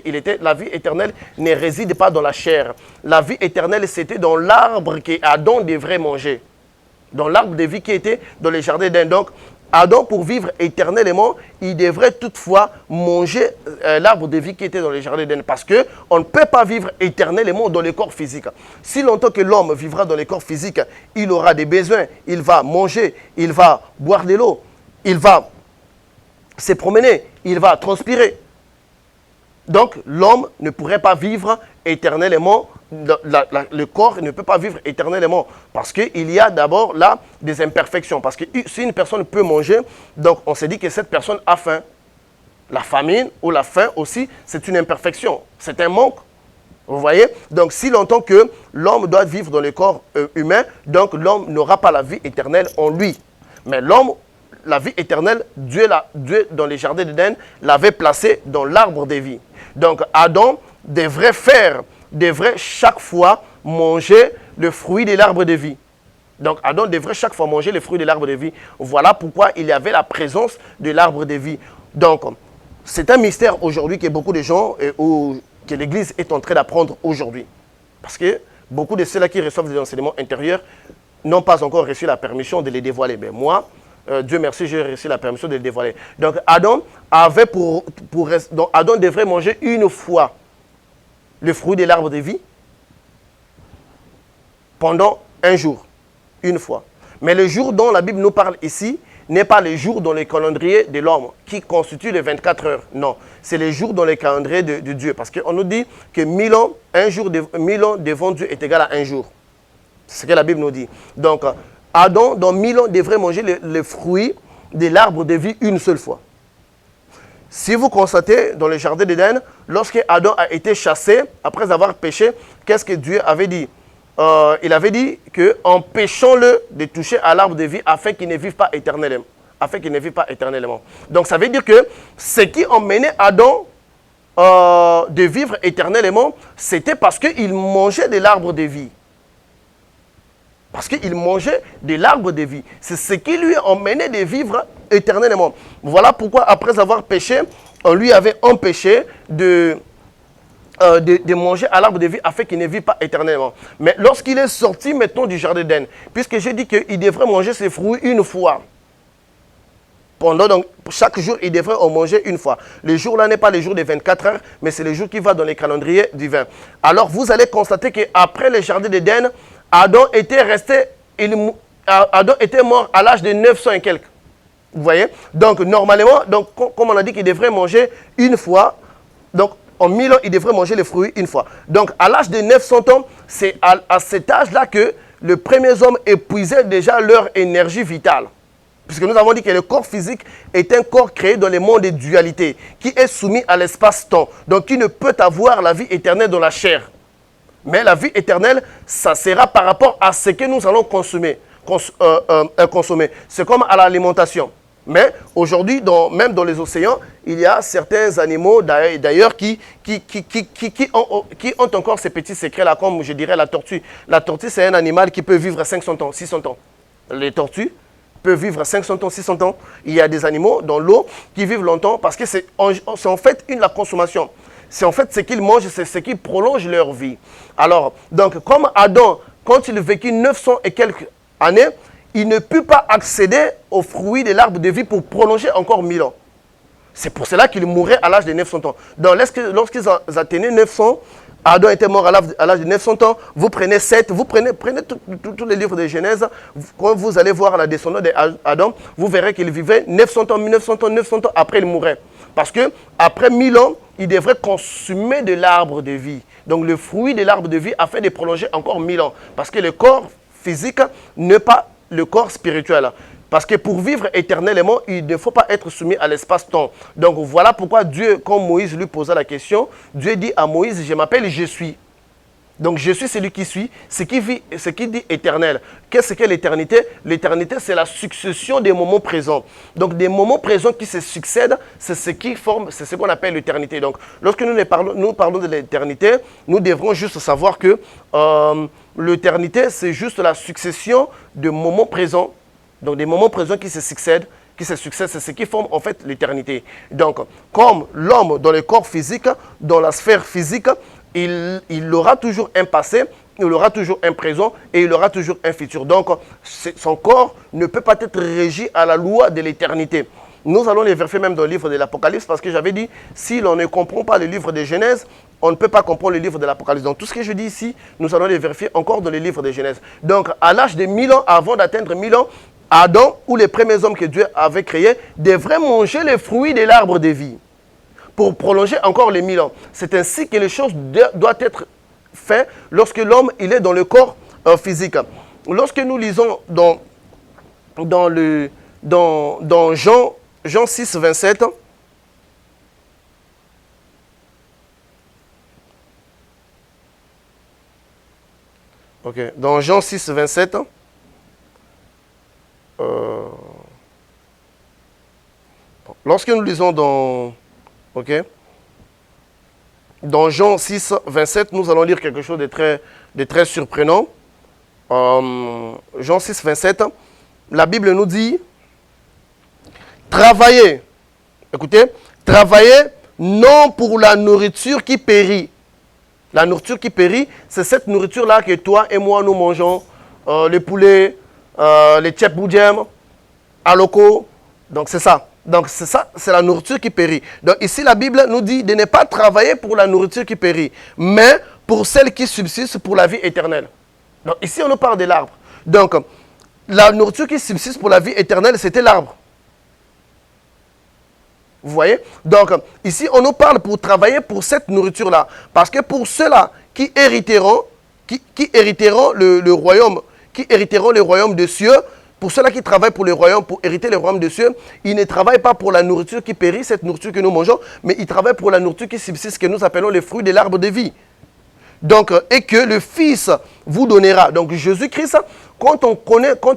la vie éternelle ne réside pas dans la chair. La vie éternelle, c'était dans l'arbre qu'Adam devrait manger. Dans l'arbre de vie qui était dans les jardins d'Éden. Donc, Adam, pour vivre éternellement, il devrait toutefois manger l'arbre de vie qui était dans les jardins d'Éden. Parce qu'on ne peut pas vivre éternellement dans le corps physique. Si longtemps que l'homme vivra dans le corps physique, il aura des besoins, il va manger, il va boire de l'eau, il va se promener, il va transpirer. Donc, l'homme ne pourrait pas vivre éternellement. Le corps ne peut pas vivre éternellement parce qu'il y a d'abord là des imperfections. Parce que si une personne peut manger, donc on se dit que cette personne a faim. La famine ou la faim aussi, c'est une imperfection, c'est un manque. Vous voyez? Donc si longtemps que l'homme doit vivre dans le corps humain, donc l'homme n'aura pas la vie éternelle en lui. Mais l'homme, la vie éternelle, Dieu dans les jardins d'Éden l'avait placé dans l'arbre de vie. Donc Adam devrait chaque fois manger le fruit de l'arbre de vie. Donc Adam devrait chaque fois manger le fruit de l'arbre de vie. Voilà pourquoi il y avait la présence de l'arbre de vie. Donc c'est un mystère aujourd'hui que beaucoup de gens, que l'Église est en train d'apprendre aujourd'hui. Parce que beaucoup de ceux-là qui reçoivent des enseignements intérieurs n'ont pas encore reçu la permission de les dévoiler. Mais moi, Dieu merci, j'ai reçu la permission de les dévoiler. Donc Adam Adam devrait manger une fois le fruit de l'arbre de vie pendant un jour, une fois. Mais le jour dont la Bible nous parle ici n'est pas le jour dans le calendrier de l'homme qui constitue les 24 heures. Non, c'est le jour dans le calendrier de Dieu. Parce qu'on nous dit que 1000 ans, 1000 ans devant Dieu est égal à un jour. C'est ce que la Bible nous dit. Donc, Adam, dans 1000 ans, devrait manger le fruit de l'arbre de vie une seule fois. Si vous constatez dans le jardin d'Éden, lorsque Adam a été chassé, après avoir péché, qu'est-ce que Dieu avait dit? Il avait dit qu'en péchant-le de toucher à l'arbre de vie afin qu'il ne vive pas éternellement. Donc ça veut dire que ce qui emmenait Adam de vivre éternellement, c'était parce qu'il mangeait de l'arbre de vie. Parce qu'il mangeait de l'arbre de vie. C'est ce qui lui emmenait de vivre éternellement. Voilà pourquoi, après avoir péché, on lui avait empêché de manger à l'arbre de vie afin qu'il ne vive pas éternellement. Mais lorsqu'il est sorti, mettons, du jardin d'Éden, puisque j'ai dit qu'il devrait manger ses fruits une fois. Donc, chaque jour, il devrait en manger une fois. Le jour-là n'est pas le jour des 24 heures, mais c'est le jour qui va dans les calendriers divins. Alors, vous allez constater qu'après le jardin d'Éden, Adam était mort à l'âge de 900 et quelques. Vous voyez? Donc, normalement, comme on a dit qu'il devrait manger une fois, donc en 1000 ans, il devrait manger les fruits une fois. Donc, à l'âge de 900 ans, c'est à cet âge-là que les premiers hommes épuisaient déjà leur énergie vitale. Puisque nous avons dit que le corps physique est un corps créé dans le monde des dualités, qui est soumis à l'espace-temps, donc qui ne peut avoir la vie éternelle dans la chair. Mais la vie éternelle, ça sera par rapport à ce que nous allons consommer. C'est comme à l'alimentation. Mais aujourd'hui, même dans les océans, il y a certains animaux d'ailleurs qui ont encore ces petits secrets-là, comme je dirais la tortue. La tortue, c'est un animal qui peut vivre 500 ans, 600 ans. Les tortues peuvent vivre 500 ans, 600 ans. Il y a des animaux dans l'eau qui vivent longtemps parce que c'est en fait la consommation. C'est en fait ce qu'ils mangent, c'est ce qui prolonge leur vie. Alors, donc, comme Adam, quand il vécut 900 et quelques années, il ne put pas accéder aux fruits de l'arbre de vie pour prolonger encore 1000 ans. C'est pour cela qu'il mourrait à l'âge de 900 ans. Donc, lorsqu'ils atteignaient 900, Adam était mort à l'âge de 900 ans. Vous prenez 7, vous prenez tous les livres de Genèse. Quand vous allez voir la descendance d'Adam, vous verrez qu'il vivait 900 ans, 1900 ans, 900 ans, après il mourrait. Parce que après 1000 ans, il devrait consommer de l'arbre de vie. Donc le fruit de l'arbre de vie a fait de prolonger encore 1000 ans. Parce que le corps physique n'est pas le corps spirituel. Parce que pour vivre éternellement, il ne faut pas être soumis à l'espace-temps. Donc voilà pourquoi Dieu, quand Moïse lui posa la question, Dieu dit à Moïse, je m'appelle Je suis. Donc je suis celui qui suis, ce qui dit éternel. Qu'est-ce que l'éternité? L'éternité, c'est la succession des moments présents. Donc des moments présents qui se succèdent, c'est ce qui forme, c'est ce qu'on appelle l'éternité. Donc lorsque nous parlons de l'éternité, nous devrons juste savoir que l'éternité, c'est juste la succession de moments présents. Donc des moments présents qui se succèdent, c'est ce qui forme en fait l'éternité. Donc comme l'homme dans le corps physique, dans la sphère physique, il aura toujours un passé, il aura toujours un présent et il aura toujours un futur. Donc son corps ne peut pas être régi à la loi de l'éternité. Nous allons les vérifier même dans le livre de l'Apocalypse parce que j'avais dit, si l'on ne comprend pas le livre de Genèse, on ne peut pas comprendre le livre de l'Apocalypse. Donc tout ce que je dis ici, nous allons les vérifier encore dans le livre de Genèse. Donc à l'âge de 1000 ans, avant d'atteindre 1000 ans, Adam, ou les premiers hommes que Dieu avait créés, devraient manger les fruits de l'arbre de vie pour prolonger encore les 1000 ans. C'est ainsi que les choses doivent être faites lorsque l'homme il est dans le corps physique. Lorsque nous lisons dans Jean 6, 27, dans Jean 6, 27, lorsque nous lisons dans Jean 6, 27, nous allons lire quelque chose de très surprenant. Jean 6, 27, la Bible nous dit, travaillez, écoutez, travaillez non pour la nourriture qui périt. La nourriture qui périt, c'est cette nourriture-là que toi et moi nous mangeons, les poulets, les tchèp-boudjem, aloko, donc c'est ça. Donc c'est ça, c'est la nourriture qui périt. Donc ici la Bible nous dit de ne pas travailler pour la nourriture qui périt, mais pour celle qui subsiste pour la vie éternelle. Donc ici on nous parle de l'arbre. Donc la nourriture qui subsiste pour la vie éternelle, c'était l'arbre. Vous voyez? Donc ici on nous parle pour travailler pour cette nourriture-là. Parce que pour ceux-là qui hériteront, qui hériteront le royaume, qui hériteront le royaume des cieux, pour ceux-là qui travaillent pour le royaume, pour hériter le royaume des cieux, ils ne travaillent pas pour la nourriture qui périt, cette nourriture que nous mangeons, mais ils travaillent pour la nourriture qui subsiste, que nous appelons les fruits de l'arbre de vie. Donc, et que le Fils vous donnera. Donc, Jésus-Christ, quand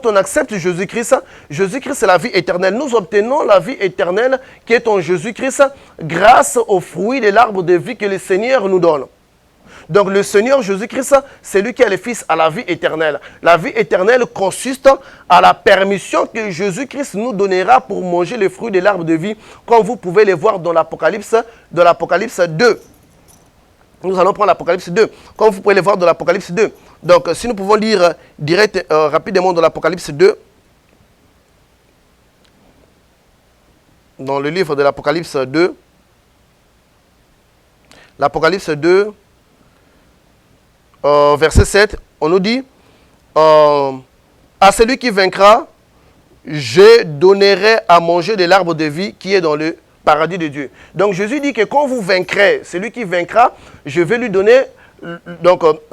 on accepte Jésus-Christ, Jésus-Christ c'est la vie éternelle. Nous obtenons la vie éternelle qui est en Jésus-Christ grâce aux fruits de l'arbre de vie que le Seigneur nous donne. Donc le Seigneur Jésus-Christ, c'est lui qui est le Fils à la vie éternelle. La vie éternelle consiste à la permission que Jésus-Christ nous donnera pour manger les fruits de l'arbre de vie, comme vous pouvez les voir dans l'Apocalypse 2. Nous allons prendre l'Apocalypse 2, comme vous pouvez les voir dans l'Apocalypse 2. Donc si nous pouvons lire rapidement dans l'Apocalypse 2, dans le livre de l'Apocalypse 2, l'Apocalypse 2, verset 7, on nous dit, à celui qui vaincra, je donnerai à manger de l'arbre de vie qui est dans le paradis de Dieu. Donc Jésus dit que quand vous vaincrez, celui qui vaincra, je vais lui donner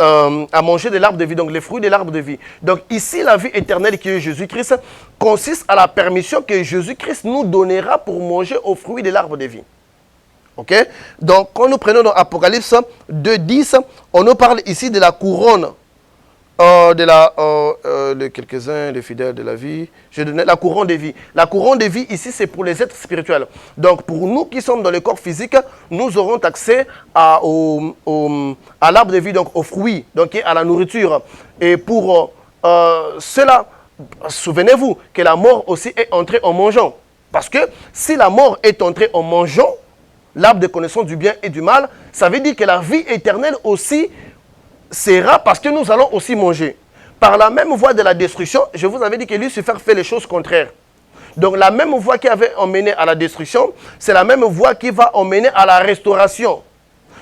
à manger de l'arbre de vie, donc les fruits de l'arbre de vie. Donc ici, la vie éternelle qui est Jésus-Christ consiste à la permission que Jésus-Christ nous donnera pour manger aux fruits de l'arbre de vie. Ok? Donc, quand nous prenons dans Apocalypse 2.10, on nous parle ici de la couronne de quelques-uns, des fidèles de la vie, je donnais la couronne de vie. La couronne de vie, ici, c'est pour les êtres spirituels. Donc, pour nous qui sommes dans le corps physique, nous aurons accès à l'arbre de vie, donc aux fruits, donc à la nourriture. Et pour cela, souvenez-vous que la mort aussi est entrée en mangeant. Parce que si la mort est entrée en mangeant, l'arbre de connaissance du bien et du mal, ça veut dire que la vie éternelle aussi sera parce que nous allons aussi manger. Par la même voie de la destruction, je vous avais dit que Lucifer fait les choses contraires. Donc la même voie qui avait emmené à la destruction, c'est la même voie qui va emmener à la restauration.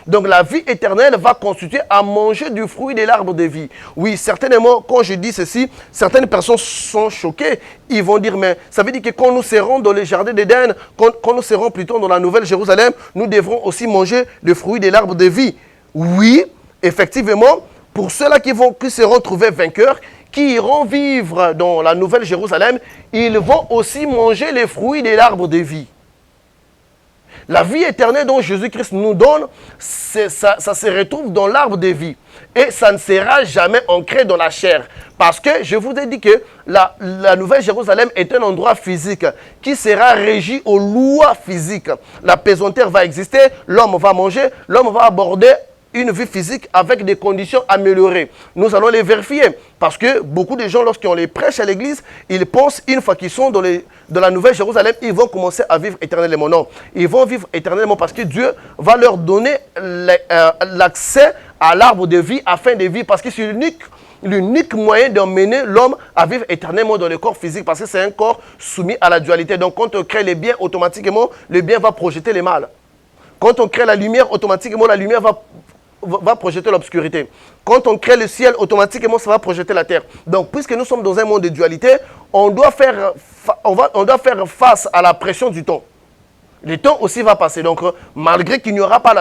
Donc la vie éternelle va constituer à manger du fruit de l'arbre de vie. Oui, certainement, quand je dis ceci, certaines personnes sont choquées. Ils vont dire, mais ça veut dire que quand nous serons dans les jardins d'Éden, quand nous serons plutôt dans la Nouvelle Jérusalem, nous devrons aussi manger le fruit de l'arbre de vie. Oui, effectivement, pour ceux-là qui seront trouvés vainqueurs, qui iront vivre dans la Nouvelle Jérusalem, ils vont aussi manger les fruits de l'arbre de vie. La vie éternelle dont Jésus-Christ nous donne, ça se retrouve dans l'arbre de vie. Et ça ne sera jamais ancré dans la chair. Parce que je vous ai dit que la Nouvelle Jérusalem est un endroit physique qui sera régi aux lois physiques. La pesanteur va exister, l'homme va manger, l'homme va aborder une vie physique avec des conditions améliorées. Nous allons les vérifier parce que beaucoup de gens, lorsqu'on les prêche à l'église, ils pensent une fois qu'ils sont dans la Nouvelle Jérusalem, ils vont commencer à vivre éternellement. Non, ils vont vivre éternellement parce que Dieu va leur donner l'accès à l'arbre de vie afin de vivre parce que c'est l'unique moyen d'emmener l'homme à vivre éternellement dans le corps physique parce que c'est un corps soumis à la dualité. Donc quand on crée les biens, automatiquement, le bien va projeter les mal. Quand on crée la lumière, automatiquement, la lumière va projeter l'obscurité. Quand on crée le ciel, automatiquement, ça va projeter la terre. Donc, puisque nous sommes dans un monde de dualité, on doit faire face à la pression du temps. Le temps aussi va passer. Donc, malgré qu'il n'y aura pas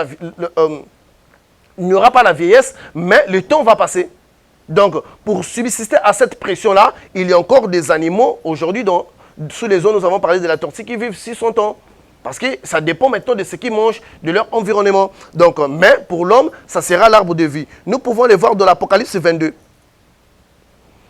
la vieillesse, mais le temps va passer. Donc, pour subsister à cette pression-là, il y a encore des animaux, aujourd'hui, sous les eaux, nous avons parlé de la tortue qui vivent 600 ans. Parce que ça dépend maintenant de ce qu'ils mangent, de leur environnement. Donc, mais pour l'homme, ça sera l'arbre de vie. Nous pouvons le voir dans l'Apocalypse 22.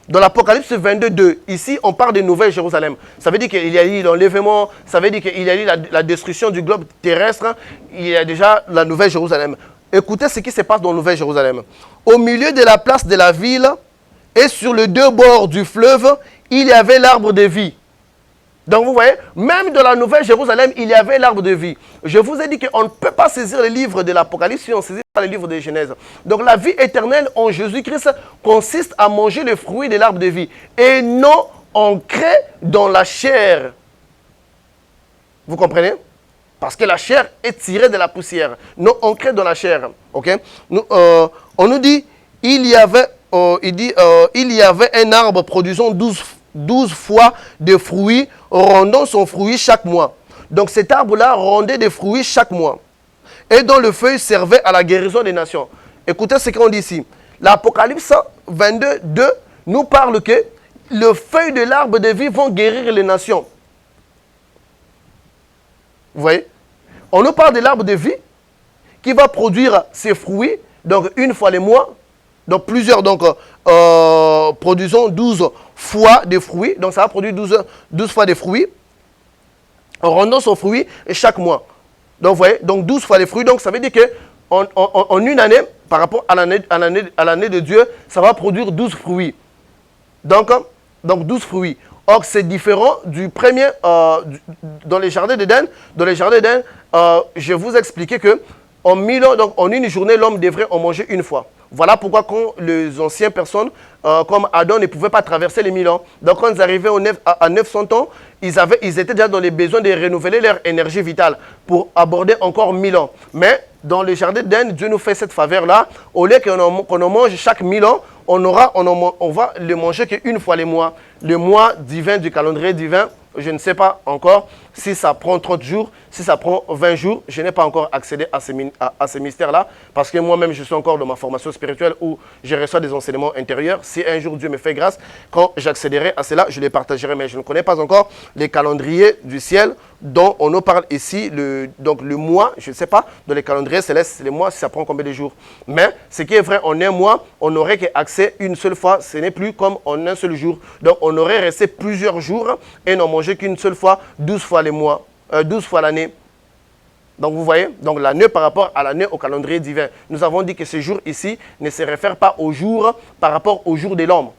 Dans l'Apocalypse 22, ici, on parle de Nouvelle Jérusalem. Ça veut dire qu'il y a eu l'enlèvement, ça veut dire qu'il y a eu la destruction du globe terrestre. Il y a déjà la Nouvelle Jérusalem. Écoutez ce qui se passe dans Nouvelle Jérusalem. Au milieu de la place de la ville et sur les deux bords du fleuve, il y avait l'arbre de vie. Donc vous voyez, même dans la Nouvelle Jérusalem, il y avait l'arbre de vie. Je vous ai dit qu'on ne peut pas saisir le livre de l'Apocalypse si on ne saisit pas le livre de Genèse. Donc la vie éternelle en Jésus-Christ consiste à manger le fruit de l'arbre de vie et non ancré dans la chair. Vous comprenez? Parce que la chair est tirée de la poussière, non ancrée dans la chair. Okay? On nous dit, il y avait un arbre produisant 12 fois de fruits, rendant son fruit chaque mois. Donc cet arbre-là rendait des fruits chaque mois. Et dont le feuille servait à la guérison des nations. Écoutez ce qu'on dit ici. L'Apocalypse 22, 2 nous parle que le feuille de l'arbre de vie vont guérir les nations. Vous voyez? On nous parle de l'arbre de vie qui va produire ses fruits, donc une fois les mois. Donc plusieurs, produisons 12 fois des fruits. Donc ça va produire 12 fois des fruits. Rendant son fruit chaque mois. Donc vous voyez, donc 12 fois les fruits. Donc ça veut dire qu'en une année, par rapport à l'année de Dieu, ça va produire 12 fruits. Donc 12 fruits. Or c'est différent du premier, dans les jardins d'Éden. Dans les jardins d'Éden, je vous ai expliqué que en 1000 ans, donc en une journée, l'homme devrait en manger une fois. Voilà pourquoi quand les anciennes personnes, comme Adam, ne pouvaient pas traverser les 1000 ans. Donc quand ils arrivaient à 900 ans, ils étaient déjà dans les besoins de renouveler leur énergie vitale pour aborder encore 1000 ans. Mais dans le jardin d'Éden, Dieu nous fait cette faveur-là. Au lieu qu'on en mange chaque 1000 ans, on va le manger qu'une fois les mois. Le mois divin du calendrier divin, je ne sais pas encore. si ça prend 30 jours, si ça prend 20 jours, je n'ai pas encore accédé à ces mystères-là, parce que moi-même, je suis encore dans ma formation spirituelle où je reçois des enseignements intérieurs. Si un jour Dieu me fait grâce, quand j'accéderai à cela, je les partagerai, mais je ne connais pas encore les calendriers du ciel dont on nous parle ici, donc le mois, je ne sais pas, dans les calendriers célestes, les mois, ça prend combien de jours. Mais ce qui est vrai, en un mois, on n'aurait qu'accès une seule fois, ce n'est plus comme en un seul jour. Donc on aurait resté plusieurs jours et n'en manger qu'une seule fois, 12 fois les mois, 12 fois l'année. Donc vous voyez, donc l'année par rapport à l'année au calendrier divin. Nous avons dit que ce jour ici ne se réfère pas au jour par rapport au jour de l'homme,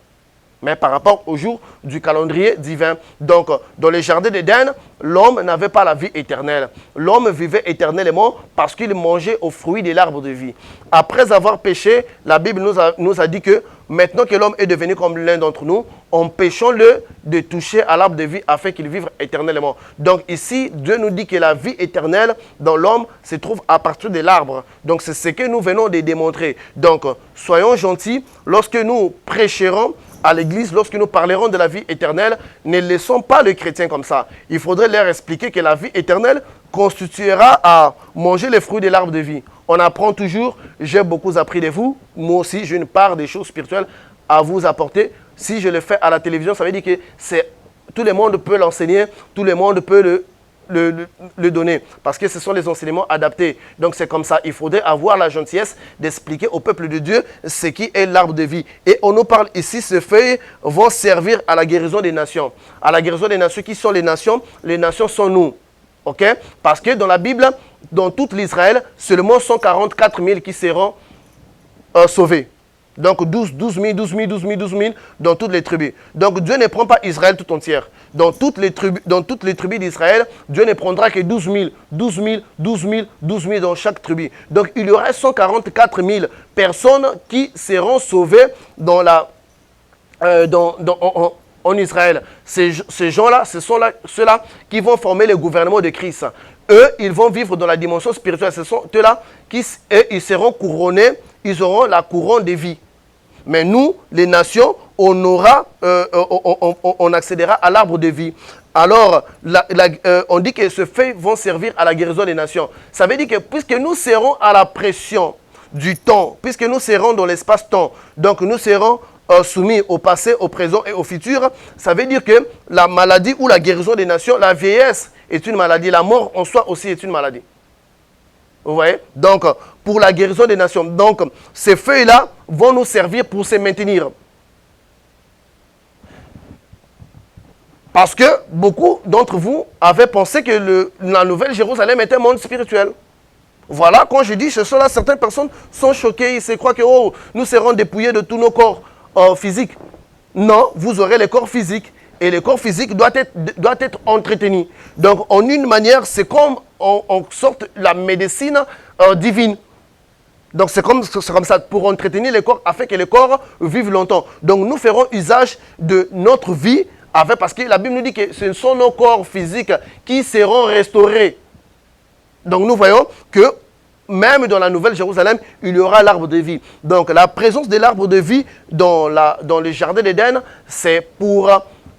mais par rapport au jour du calendrier divin. Donc, dans les jardins d'Éden, l'homme n'avait pas la vie éternelle. L'homme vivait éternellement parce qu'il mangeait aux fruits de l'arbre de vie. Après avoir péché, la Bible nous a dit que maintenant que l'homme est devenu comme l'un d'entre nous, empêchons-le de toucher à l'arbre de vie afin qu'il vive éternellement. Donc ici, Dieu nous dit que la vie éternelle dans l'homme se trouve à partir de l'arbre. Donc c'est ce que nous venons de démontrer. Donc, soyons gentils lorsque nous prêcherons à l'église, lorsque nous parlerons de la vie éternelle, ne laissons pas les chrétiens comme ça. Il faudrait leur expliquer que la vie éternelle constituera à manger les fruits de l'arbre de vie. On apprend toujours, j'ai beaucoup appris de vous, moi aussi j'ai une part des choses spirituelles à vous apporter. Si je le fais à la télévision, ça veut dire que tout le monde peut l'enseigner, tout le monde peut le donner, parce que ce sont les enseignements adaptés. Donc c'est comme ça, il faudrait avoir la gentillesse d'expliquer au peuple de Dieu ce qui est l'arbre de vie. Et on nous parle ici, ces feuilles vont servir à la guérison des nations. À la guérison des nations, qui sont les nations? Les nations sont nous. Ok? Parce que dans la Bible, dans toute l'Israël, seulement 144 000 qui seront sauvés. Donc 12 000 dans toutes les tribus. Donc Dieu ne prend pas Israël tout entière. Dans toutes les tribus d'Israël, Dieu ne prendra que 12 000 dans chaque tribu. Donc il y aura 144 000 personnes qui seront sauvées en Israël. Ces gens-là, ce sont ceux-là qui vont former le gouvernement de Christ. Eux, ils vont vivre dans la dimension spirituelle. Ce sont eux-là qui ils seront couronnés, ils auront la couronne de vie. Mais nous, les nations, on accédera à l'arbre de vie. Alors, on dit que ces feuilles vont servir à la guérison des nations. Ça veut dire que puisque nous serons à la pression du temps, puisque nous serons dans l'espace-temps, donc nous serons soumis au passé, au présent et au futur, ça veut dire que la maladie ou la guérison des nations, la vieillesse est une maladie, la mort en soi aussi est une maladie. Vous voyez? Donc, pour la guérison des nations. Donc, ces feuilles-là vont nous servir pour se maintenir. Parce que beaucoup d'entre vous avaient pensé que la Nouvelle Jérusalem était un monde spirituel. Voilà, quand je dis cela, certaines personnes sont choquées, ils se croient que nous serons dépouillés de tous nos corps physiques. Non, vous aurez les corps physiques. Et le corps physique doit être entretenu. Donc, en une manière, c'est comme en sorte la médecine divine. Donc, c'est comme ça, pour entretenir le corps, afin que le corps vive longtemps. Donc, nous ferons usage de notre vie, parce que la Bible nous dit que ce sont nos corps physiques qui seront restaurés. Donc, nous voyons que même dans la Nouvelle Jérusalem, il y aura l'arbre de vie. Donc, la présence de l'arbre de vie dans le jardin d'Éden, c'est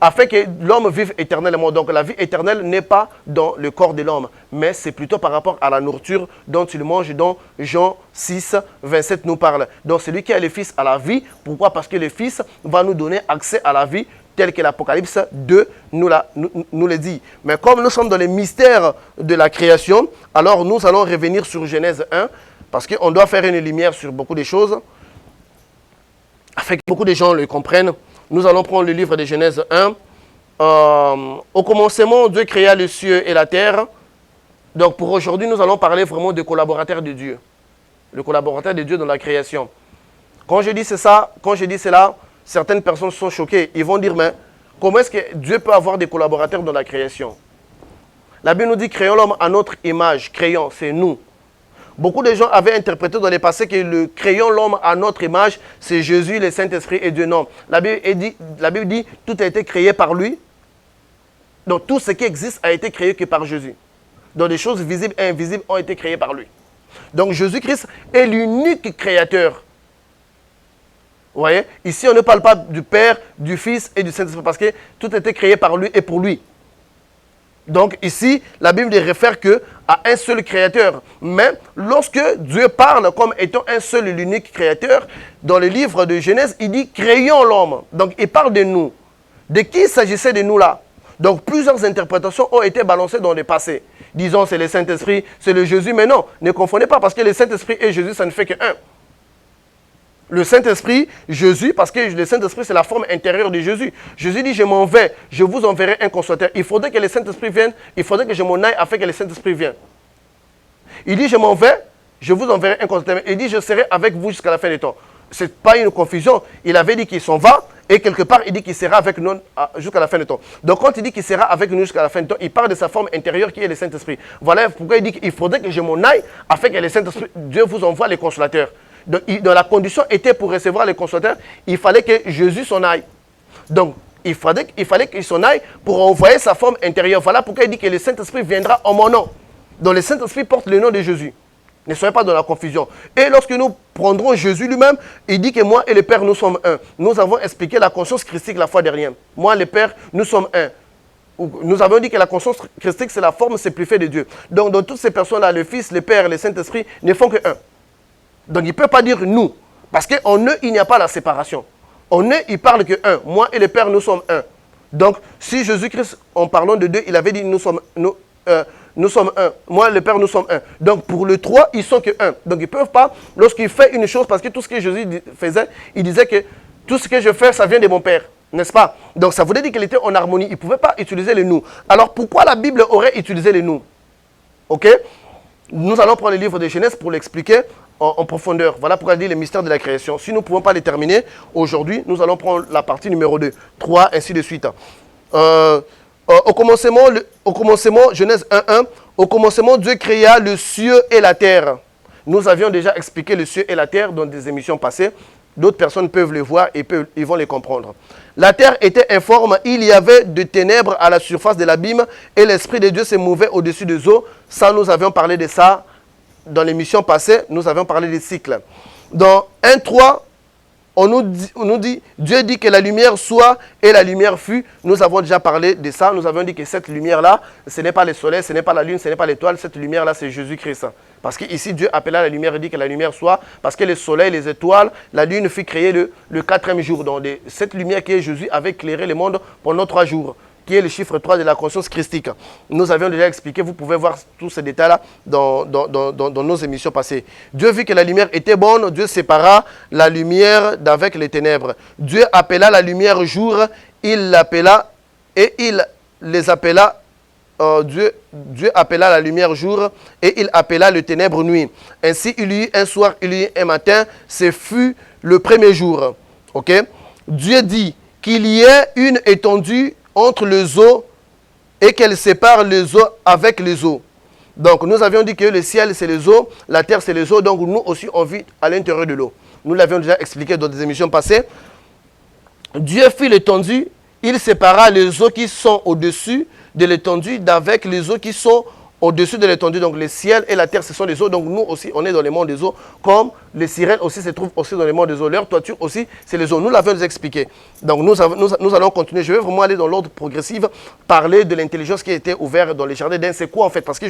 afin que l'homme vive éternellement. Donc la vie éternelle n'est pas dans le corps de l'homme, mais c'est plutôt par rapport à la nourriture dont il mange, dont Jean 6, 27 nous parle. Donc celui qui a le Fils a la vie. Pourquoi? Parce que le Fils va nous donner accès à la vie, tel que l'Apocalypse 2 nous le dit. Mais comme nous sommes dans les mystères de la création, alors nous allons revenir sur Genèse 1, parce qu'on doit faire une lumière sur beaucoup de choses, afin que beaucoup de gens le comprennent. Nous allons prendre le livre de Genèse 1. Au commencement, Dieu créa les cieux et la terre. Donc pour aujourd'hui, nous allons parler vraiment de collaborateurs de Dieu. Le collaborateur de Dieu dans la création. Quand je dis cela, certaines personnes sont choquées. Ils vont dire, mais comment est-ce que Dieu peut avoir des collaborateurs dans la création? La Bible nous dit, créons l'homme à notre image. Créons, c'est nous. Beaucoup de gens avaient interprété dans le passé que créons l'homme à notre image, c'est Jésus, le Saint-Esprit et Dieu. Non. La Bible dit, tout a été créé par lui. Donc tout ce qui existe a été créé que par Jésus. Donc des choses visibles et invisibles ont été créées par lui. Donc Jésus-Christ est l'unique créateur. Vous voyez? Ici, on ne parle pas du Père, du Fils et du Saint-Esprit parce que tout a été créé par lui et pour lui. Donc ici, la Bible ne réfère qu'à un seul créateur. Mais lorsque Dieu parle comme étant un seul et l'unique créateur, dans le livre de Genèse, il dit « créons l'homme ». Donc il parle de nous. De qui s'agissait de nous là? Donc plusieurs interprétations ont été balancées dans le passé. Disons c'est le Saint-Esprit, c'est le Jésus. Mais non, ne confondez pas parce que le Saint-Esprit et Jésus, ça ne fait qu'un. Le Saint-Esprit, Jésus, parce que le Saint-Esprit, c'est la forme intérieure de Jésus. Jésus dit, je m'en vais, je vous enverrai un consolateur. Il faudrait que le Saint-Esprit vienne, il faudrait que je m'en aille afin que le Saint-Esprit vienne. Il dit, je m'en vais, je vous enverrai un consolateur. Il dit, je serai avec vous jusqu'à la fin des temps. Ce n'est pas une confusion. Il avait dit qu'il s'en va, et quelque part, il dit qu'il sera avec nous jusqu'à la fin des temps. Donc, quand il dit qu'il sera avec nous jusqu'à la fin des temps, il parle de sa forme intérieure qui est le Saint-Esprit. Voilà pourquoi il dit qu'il faudrait que je m'en aille afin que le Saint-Esprit, Dieu vous envoie les consolateurs. Donc, dans la condition était pour recevoir les consolateurs, il fallait que Jésus s'en aille. Donc, il fallait qu'il s'en aille pour envoyer sa forme intérieure. Voilà pourquoi il dit que le Saint-Esprit viendra en mon nom. Donc, le Saint-Esprit porte le nom de Jésus. Ne soyez pas dans la confusion. Et lorsque nous prendrons Jésus lui-même, il dit que moi et le Père, nous sommes un. Nous avons expliqué la conscience christique la fois dernière. Moi et le Père, nous sommes un. Nous avons dit que la conscience christique, c'est la forme simplifiée de Dieu. Donc, dans toutes ces personnes-là, le Fils, le Père, le Saint-Esprit ne font que un. Donc, il ne peut pas dire nous. Parce qu'en eux, il n'y a pas la séparation. En eux, il parle que un. Moi et le Père, nous sommes un. Donc, si Jésus-Christ, en parlant de deux, il avait dit nous sommes un. Moi et le Père, nous sommes un. Donc, pour le trois, ils sont que un. Donc, ils ne peuvent pas, lorsqu'il fait une chose, parce que tout ce que Jésus faisait, il disait que tout ce que je fais, ça vient de mon Père. N'est-ce pas? Donc, ça voulait dire qu'il était en harmonie. Il ne pouvait pas utiliser les nous. Alors, pourquoi la Bible aurait utilisé les nous? Ok? Nous allons prendre le livre de Genèse pour l'expliquer en profondeur. Voilà pourquoi il dit les mystères de la création. Si nous ne pouvons pas les terminer aujourd'hui, nous allons prendre la partie numéro 2, 3, ainsi de suite. Au commencement, Genèse 1.1, au commencement, Dieu créa le ciel et la terre. Nous avions déjà expliqué le ciel et la terre dans des émissions passées. D'autres personnes peuvent le voir et ils vont les comprendre. La terre était informe, il y avait de ténèbres à la surface de l'abîme et l'Esprit de Dieu se mouvait au-dessus des eaux. Ça, nous avions parlé de ça dans l'émission passée, nous avions parlé des cycles. Dans 1.3, on nous dit, Dieu dit que la lumière soit et la lumière fut. Nous avons déjà parlé de ça. Nous avons dit que cette lumière-là, ce n'est pas le soleil, ce n'est pas la lune, ce n'est pas l'étoile. Cette lumière-là, c'est Jésus-Christ. Parce qu'ici, Dieu appela la lumière et dit que la lumière soit. Parce que le soleil, les étoiles, la lune fut créée le 4e jour. Donc, cette lumière qui est Jésus avait éclairé le monde pendant 3 jours. Qui est le chiffre 3 de la conscience christique. Nous avions déjà expliqué, vous pouvez voir tous ces détails-là dans nos émissions passées. Dieu vit que la lumière était bonne, Dieu sépara la lumière d'avec les ténèbres. Dieu appela la lumière jour, il l'appela et il les appela. Dieu appela la lumière jour et il appela le ténèbre nuit. Ainsi, il y eut un soir, il y eut un matin, ce fut le premier jour. Ok? Dieu dit qu'il y ait une étendue entre les eaux et qu'elle sépare les eaux avec les eaux. Donc, nous avions dit que le ciel, c'est les eaux, la terre, c'est les eaux. Donc, nous aussi, on vit à l'intérieur de l'eau. Nous l'avions déjà expliqué dans des émissions passées. Dieu fit l'étendue, il sépara les eaux qui sont au-dessus de l'étendue d'avec les eaux qui sont au-dessus de l'étendue. Donc, le ciel et la terre, ce sont les eaux. Donc, nous aussi, on est dans les monts des eaux, comme les sirènes aussi se trouvent aussi dans les monts des eaux. Leur toiture aussi, c'est les eaux. Nous l'avons expliqué. Donc, nous allons continuer. Je vais vraiment aller dans l'ordre progressif, parler de l'intelligence qui a été ouverte dans les jardins d'Éden. C'est quoi, en fait? Parce que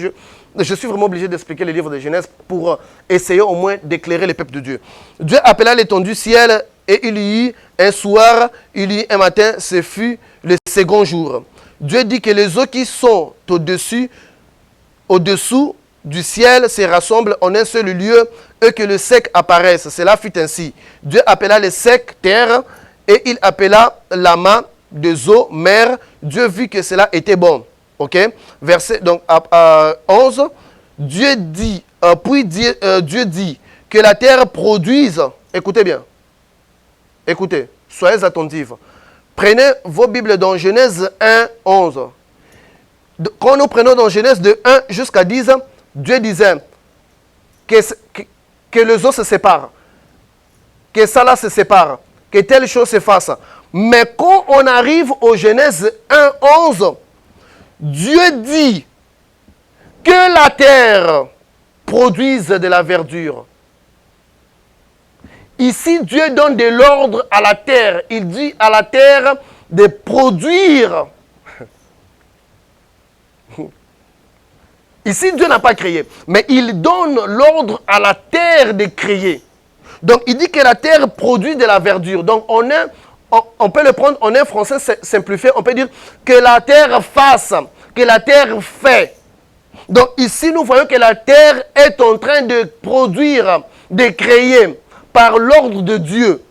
je suis vraiment obligé d'expliquer les livres de Genèse pour essayer au moins d'éclairer les peuples de Dieu. Dieu appela l'étendue ciel et il y eut un soir, il y eut un matin, ce fut le second jour. Dieu dit que les eaux qui sont au-dessous du ciel se rassemblent en un seul lieu et que le sec apparaisse. Cela fut ainsi. Dieu appela le sec terre et il appela la main des eaux mer. Dieu vit que cela était bon. Ok? Verset donc, 11. Dieu dit que la terre produise. Écoutez bien. Écoutez, soyez attentifs. Prenez vos Bibles dans Genèse 1, 11. Quand nous prenons dans Genèse de 1 jusqu'à 10, Dieu disait que les eaux se séparent, que ça là se sépare, que telle chose se fasse. Mais quand on arrive au Genèse 1, 11, Dieu dit que la terre produise de la verdure. Ici, Dieu donne de l'ordre à la terre. Il dit à la terre de produire. Ici, Dieu n'a pas créé, mais il donne l'ordre à la terre de créer. Donc, il dit que la terre produit de la verdure. Donc, on peut le prendre en un français simplifié, on peut dire que la terre fasse, que la terre fait. Donc, ici, nous voyons que la terre est en train de produire, de créer par l'ordre de Dieu.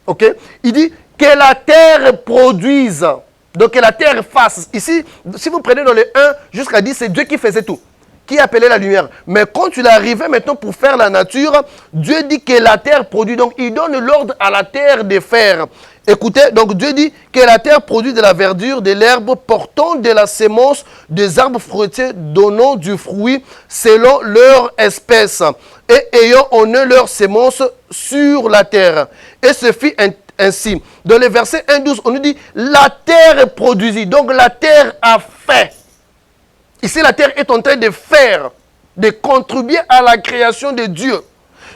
Ok? Il dit que la terre produise. Donc que la terre fasse. Ici, si vous prenez dans le 1 jusqu'à 10, c'est Dieu qui faisait tout. Qui appelait la lumière. Mais quand il est arrivé maintenant pour faire la nature, Dieu dit que la terre produit. Donc il donne l'ordre à la terre de faire. Écoutez, donc Dieu dit que la terre produit de la verdure, de l'herbe, portant de la sémence, des arbres fruitiers, donnant du fruit selon leur espèce, et ayant en eux leur sémence sur la terre. Et ce fit ainsi. Dans le verset 1-12, on nous dit la terre produisit. Donc la terre a fait. Ici, la terre est en train de faire, de contribuer à la création de Dieu.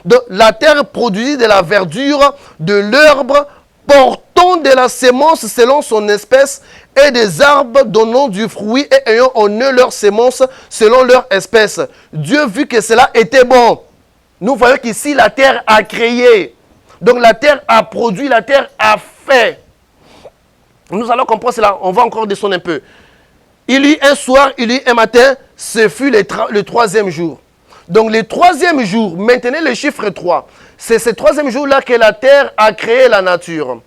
Donc la terre produisit de la verdure, de l'herbe, portant de la sémence selon son espèce, et des arbres donnant du fruit et ayant en eux leur sémence selon leur espèce. Dieu vit que cela était bon. Nous voyons qu'ici, la terre a créé. Donc la terre a produit, la terre a fait. Nous allons comprendre cela. On va encore descendre un peu. Il y eut un soir, il y eut un matin, ce fut le troisième jour. Donc le troisième jour, maintenez le chiffre 3. C'est ce troisième jour-là que la terre a créé la nature.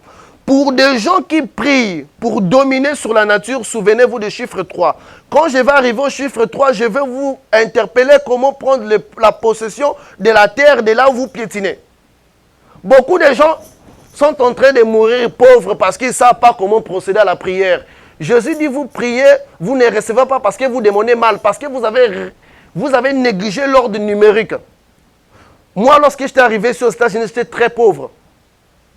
Pour des gens qui prient pour dominer sur la nature, souvenez-vous du chiffre 3. Quand je vais arriver au chiffre 3, je vais vous interpeller comment prendre la possession de la terre de là où vous piétinez. Beaucoup de gens sont en train de mourir pauvres parce qu'ils ne savent pas comment procéder à la prière. Jésus dit, vous priez, vous ne recevez pas parce que vous demandez mal, parce que vous avez négligé l'ordre numérique. Moi, lorsque j'étais arrivé sur les États-Unis, j'étais très pauvre.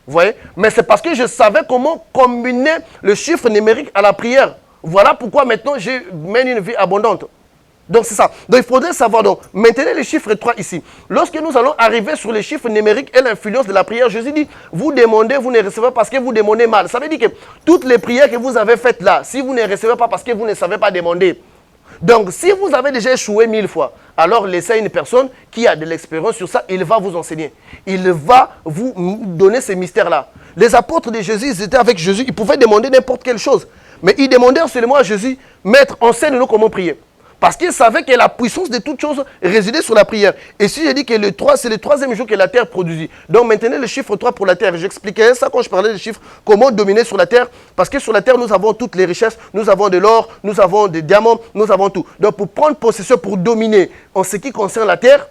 Vous voyez? Mais c'est parce que je savais comment combiner le chiffre numérique à la prière. Voilà pourquoi maintenant, je mène une vie abondante. Donc c'est ça. Donc il faudrait savoir, donc, maintenez le chiffre 3 ici. Lorsque nous allons arriver sur les chiffres numériques et l'influence de la prière, Jésus dit, vous demandez, vous ne recevez pas parce que vous demandez mal. Ça veut dire que toutes les prières que vous avez faites là, si vous ne recevez pas parce que vous ne savez pas demander. Donc si vous avez déjà échoué 1000 fois, alors laissez une personne qui a de l'expérience sur ça, il va vous enseigner. Il va vous donner ces mystères-là. Les apôtres de Jésus, ils étaient avec Jésus, ils pouvaient demander n'importe quelle chose. Mais ils demandèrent seulement à Jésus, Maître, enseigne-nous comment prier. Parce qu'ils savaient que la puissance de toutes choses résidait sur la prière. Et si j'ai dit que c'est le troisième jour que la terre produisit. Donc maintenez le chiffre 3 pour la terre. J'expliquais ça quand je parlais des chiffres, comment dominer sur la terre. Parce que sur la terre, nous avons toutes les richesses. Nous avons de l'or, nous avons des diamants, nous avons tout. Donc pour prendre possession, pour dominer en ce qui concerne la terre,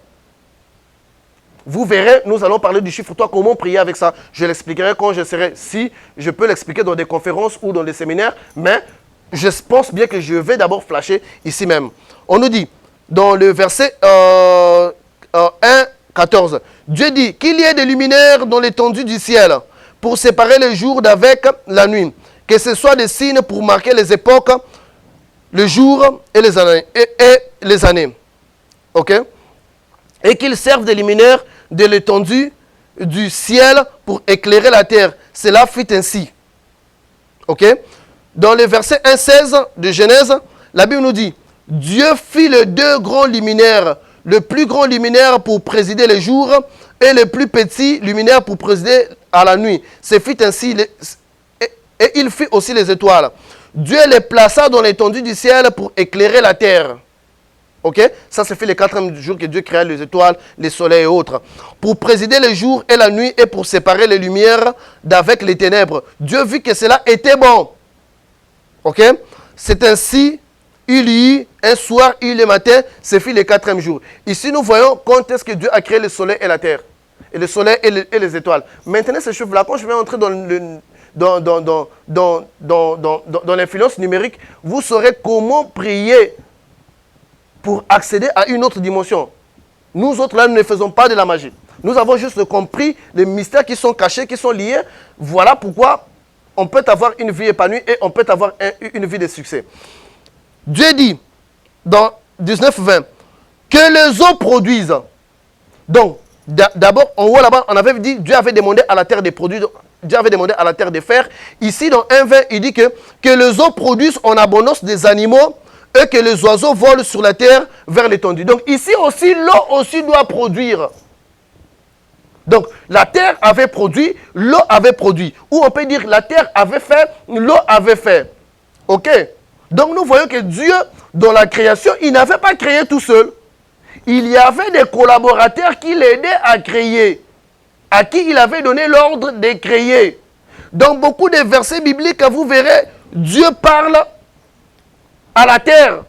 vous verrez, nous allons parler du chiffre 3, comment prier avec ça. Je l'expliquerai quand je serai, si je peux l'expliquer dans des conférences ou dans des séminaires, mais je pense bien que je vais d'abord flasher ici même. On nous dit, dans le verset 1, 14, Dieu dit qu'il y ait des luminaires dans l'étendue du ciel pour séparer les jours d'avec la nuit, que ce soit des signes pour marquer les époques, le jour et les années. Ok? Et qu'ils servent de luminaires de l'étendue du ciel pour éclairer la terre. Cela fut ainsi. Ok? Dans le verset 1,16 de Genèse, la Bible nous dit, Dieu fit les deux grands luminaires, le plus grand luminaire pour présider les jours et le plus petit luminaire pour présider à la nuit. Ce fut ainsi, et il fit aussi les étoiles. Dieu les plaça dans l'étendue du ciel pour éclairer la terre. Ok? Ça, c'est fait le 4e jour que Dieu créa les étoiles, les soleils et autres. Pour présider les jours et la nuit et pour séparer les lumières d'avec les ténèbres. Dieu vit que cela était bon. Ok? C'est ainsi, il y eut un soir, il y eut le matin, c'est fait le 4e jour. Ici, nous voyons quand est-ce que Dieu a créé le soleil et la terre. Et le soleil et les étoiles. Maintenant, ce chiffre-là, quand je vais entrer dans l'influence numérique, vous saurez comment prier pour accéder à une autre dimension. Nous autres, là, nous ne faisons pas de la magie. Nous avons juste compris les mystères qui sont cachés, qui sont liés. Voilà pourquoi on peut avoir une vie épanouie et on peut avoir une vie de succès. Dieu dit, dans 19-20, que les eaux produisent. Donc, d'abord, en haut là-bas, on avait dit, Dieu avait demandé à la terre de produire, Dieu avait demandé à la terre de faire. Ici, dans 1-20, il dit que les eaux produisent en abondance des animaux, et que les oiseaux volent sur la terre vers l'étendue. Donc ici aussi, l'eau aussi doit produire. Donc la terre avait produit, l'eau avait produit. Ou on peut dire la terre avait fait, l'eau avait fait. Ok? Donc nous voyons que Dieu, dans la création, il n'avait pas créé tout seul. Il y avait des collaborateurs qui l'aidaient à créer, à qui il avait donné l'ordre de créer. Dans beaucoup de versets bibliques, vous verrez, Dieu parle à la terre.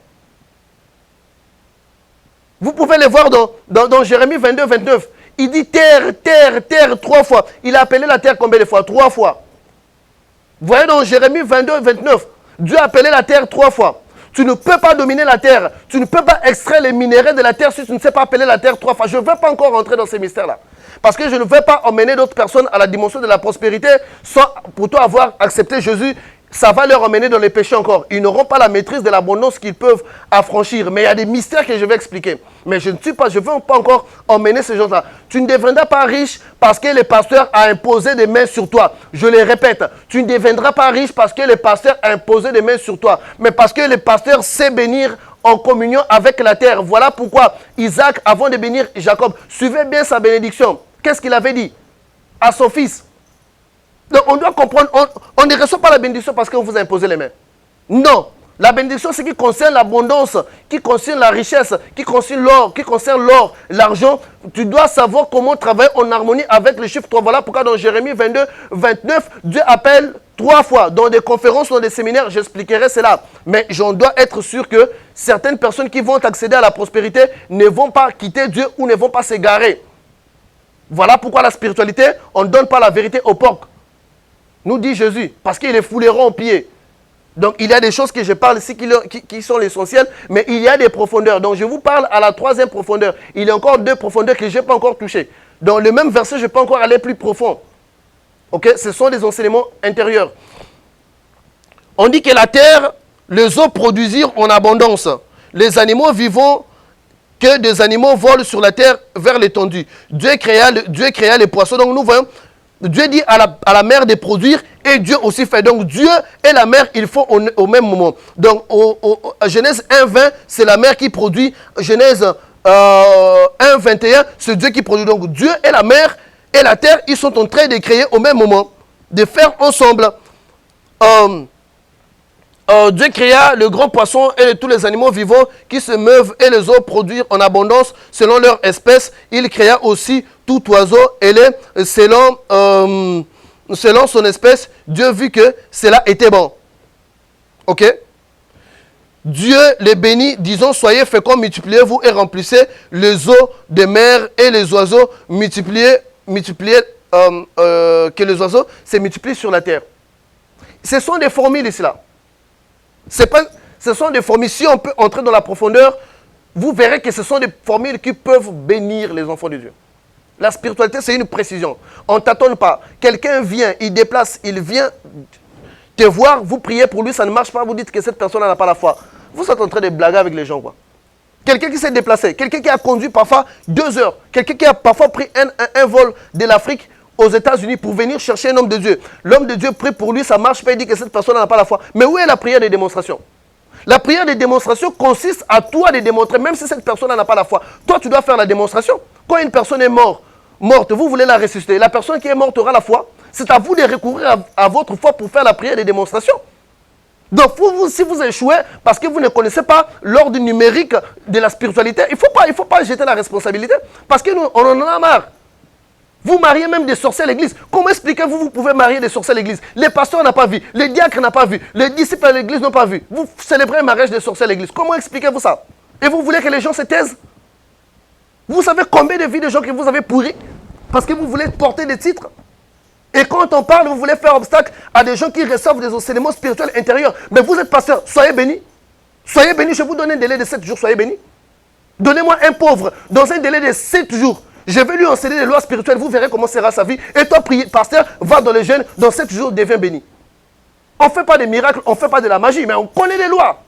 Vous pouvez le voir dans Jérémie 22, 29. Il dit terre, terre, terre 3 fois. Il a appelé la terre combien de fois? 3 fois. Vous voyez dans Jérémie 22, 29, Dieu a appelé la terre 3 fois. Tu ne peux pas dominer la terre. Tu ne peux pas extraire les minéraux de la terre si tu ne sais pas appeler la terre 3 fois. Je ne vais pas encore rentrer dans ces mystères-là. Parce que je ne vais pas emmener d'autres personnes à la dimension de la prospérité sans pour toi avoir accepté Jésus. Ça va leur emmener dans les péchés encore. Ils n'auront pas la maîtrise de l'abondance qu'ils peuvent affranchir. Mais il y a des mystères que je vais expliquer. Mais je ne veux pas encore emmener ces gens-là. Tu ne deviendras pas riche parce que le pasteur a imposé des mains sur toi. Je le répète, tu ne deviendras pas riche parce que le pasteur a imposé des mains sur toi. Mais parce que le pasteur sait bénir en communion avec la terre. Voilà pourquoi Isaac, avant de bénir Jacob, suivait bien sa bénédiction. Qu'est-ce qu'il avait dit à son fils? Donc on doit comprendre, on ne reçoit pas la bénédiction parce qu'on vous a imposé les mains. Non, la bénédiction c'est qui concerne l'abondance, qui concerne la richesse, qui concerne l'or, l'argent. Tu dois savoir comment travailler en harmonie avec le chiffre 3. Voilà pourquoi dans Jérémie 22, 29, Dieu appelle 3 fois. Dans des conférences, dans des séminaires, j'expliquerai cela. Mais j'en dois être sûr que certaines personnes qui vont accéder à la prospérité ne vont pas quitter Dieu ou ne vont pas s'égarer. Voilà pourquoi la spiritualité, on ne donne pas la vérité aux porcs. Nous dit Jésus, parce qu'ils les fouleront aux pieds. Donc il y a des choses que je parle ici qui sont l'essentiel, mais il y a des profondeurs. Donc je vous parle à la 3e profondeur. Il y a encore 2 profondeurs que je n'ai pas encore touchées. Dans le même verset, je ne peux pas encore aller plus profond. Ok, ce sont des enseignements intérieurs. On dit que la terre, les eaux produisirent en abondance. Les animaux vivants, que des animaux volent sur la terre vers l'étendue. Dieu créa les poissons. Donc nous voyons, Dieu dit à la mer de produire et Dieu aussi fait. Donc Dieu et la mer, ils font au même moment. Donc Genèse 1, 20, c'est la mer qui produit. Genèse 1, 21, c'est Dieu qui produit. Donc Dieu et la mer et la terre, ils sont en train de créer au même moment, de faire ensemble. Dieu créa le grand poisson et tous les animaux vivants qui se meuvent et les eaux produire en abondance selon leur espèce. Il créa aussi tout oiseau et selon son espèce. Dieu vit que cela était bon. Ok? Dieu les bénit, disons, soyez féconds, multipliez-vous et remplissez les eaux des mers et les oiseaux, multipliez que les oiseaux se multiplient sur la terre. Ce sont des formules ici là. Ce sont des formules. Si on peut entrer dans la profondeur, vous verrez que ce sont des formules qui peuvent bénir les enfants de Dieu. La spiritualité, c'est une précision. On ne tâtonne pas. Quelqu'un vient, il déplace, il vient te voir, vous priez pour lui, ça ne marche pas, vous dites que cette personne n'a pas la foi. Vous êtes en train de blaguer avec les gens, quoi. Quelqu'un qui s'est déplacé, quelqu'un qui a conduit parfois 2 heures, quelqu'un qui a parfois pris un vol de l'Afrique aux États-Unis pour venir chercher un homme de Dieu. L'homme de Dieu prie pour lui, ça ne marche pas, il dit que cette personne n'a pas la foi. Mais où est la prière de démonstration? La prière de démonstration consiste à toi de démontrer, même si cette personne n'a pas la foi. Toi, tu dois faire la démonstration. Quand une personne est morte, vous voulez la ressusciter. La personne qui est morte aura la foi. C'est à vous de recourir à votre foi pour faire la prière de démonstration. Donc, si vous échouez parce que vous ne connaissez pas l'ordre numérique de la spiritualité, il ne faut pas jeter la responsabilité. Parce qu'on en a marre. Vous mariez même des sorciers à l'église. Comment expliquez-vous vous pouvez marier des sorciers à l'église? Les pasteurs n'ont pas vu, les diacres n'ont pas vu, les disciples à l'église n'ont pas vu. Vous célébrez un mariage des sorciers à l'église. Comment expliquez-vous ça? Et vous voulez que les gens se taisent? Vous savez combien de vies de gens que vous avez pourries parce que vous voulez porter des titres? Et quand on parle, vous voulez faire obstacle à des gens qui reçoivent des enseignements spirituels intérieurs. Mais vous êtes pasteur, soyez bénis. Soyez bénis, je vous donne un délai de 7 jours, soyez bénis. Donnez-moi un pauvre dans un délai de 7 jours. Je vais lui enseigner les lois spirituelles, vous verrez comment sera sa vie. Et toi, pasteur, va dans les jeûnes, dans 7 jours, deviens béni. On ne fait pas de miracles, on ne fait pas de la magie, mais on connaît les lois.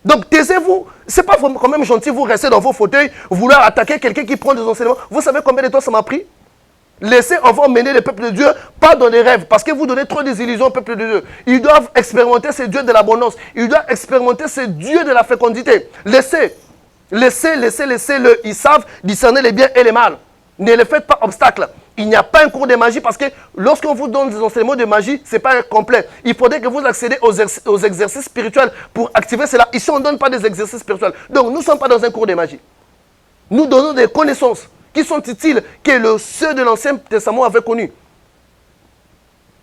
Donc taisez-vous. Ce n'est pas quand même gentil, vous restez dans vos fauteuils, vouloir attaquer quelqu'un qui prend des enseignements. Vous savez combien de temps ça m'a pris? Laissez enfants mener le peuple de Dieu, pas dans les rêves, parce que vous donnez trop des illusions au peuple de Dieu. Ils doivent expérimenter ces dieux de l'abondance. Ils doivent expérimenter ces dieux de la fécondité. Laissez-le. Ils savent discerner les biens et les mal. Ne les faites pas obstacle. Il n'y a pas un cours de magie parce que lorsqu'on vous donne des enseignements de magie, ce n'est pas complet. Il faudrait que vous accédez aux exercices spirituels pour activer cela. Ici, on ne donne pas des exercices spirituels. Donc, nous ne sommes pas dans un cours de magie. Nous donnons des connaissances qui sont utiles, que ceux de l'Ancien Testament avaient connues.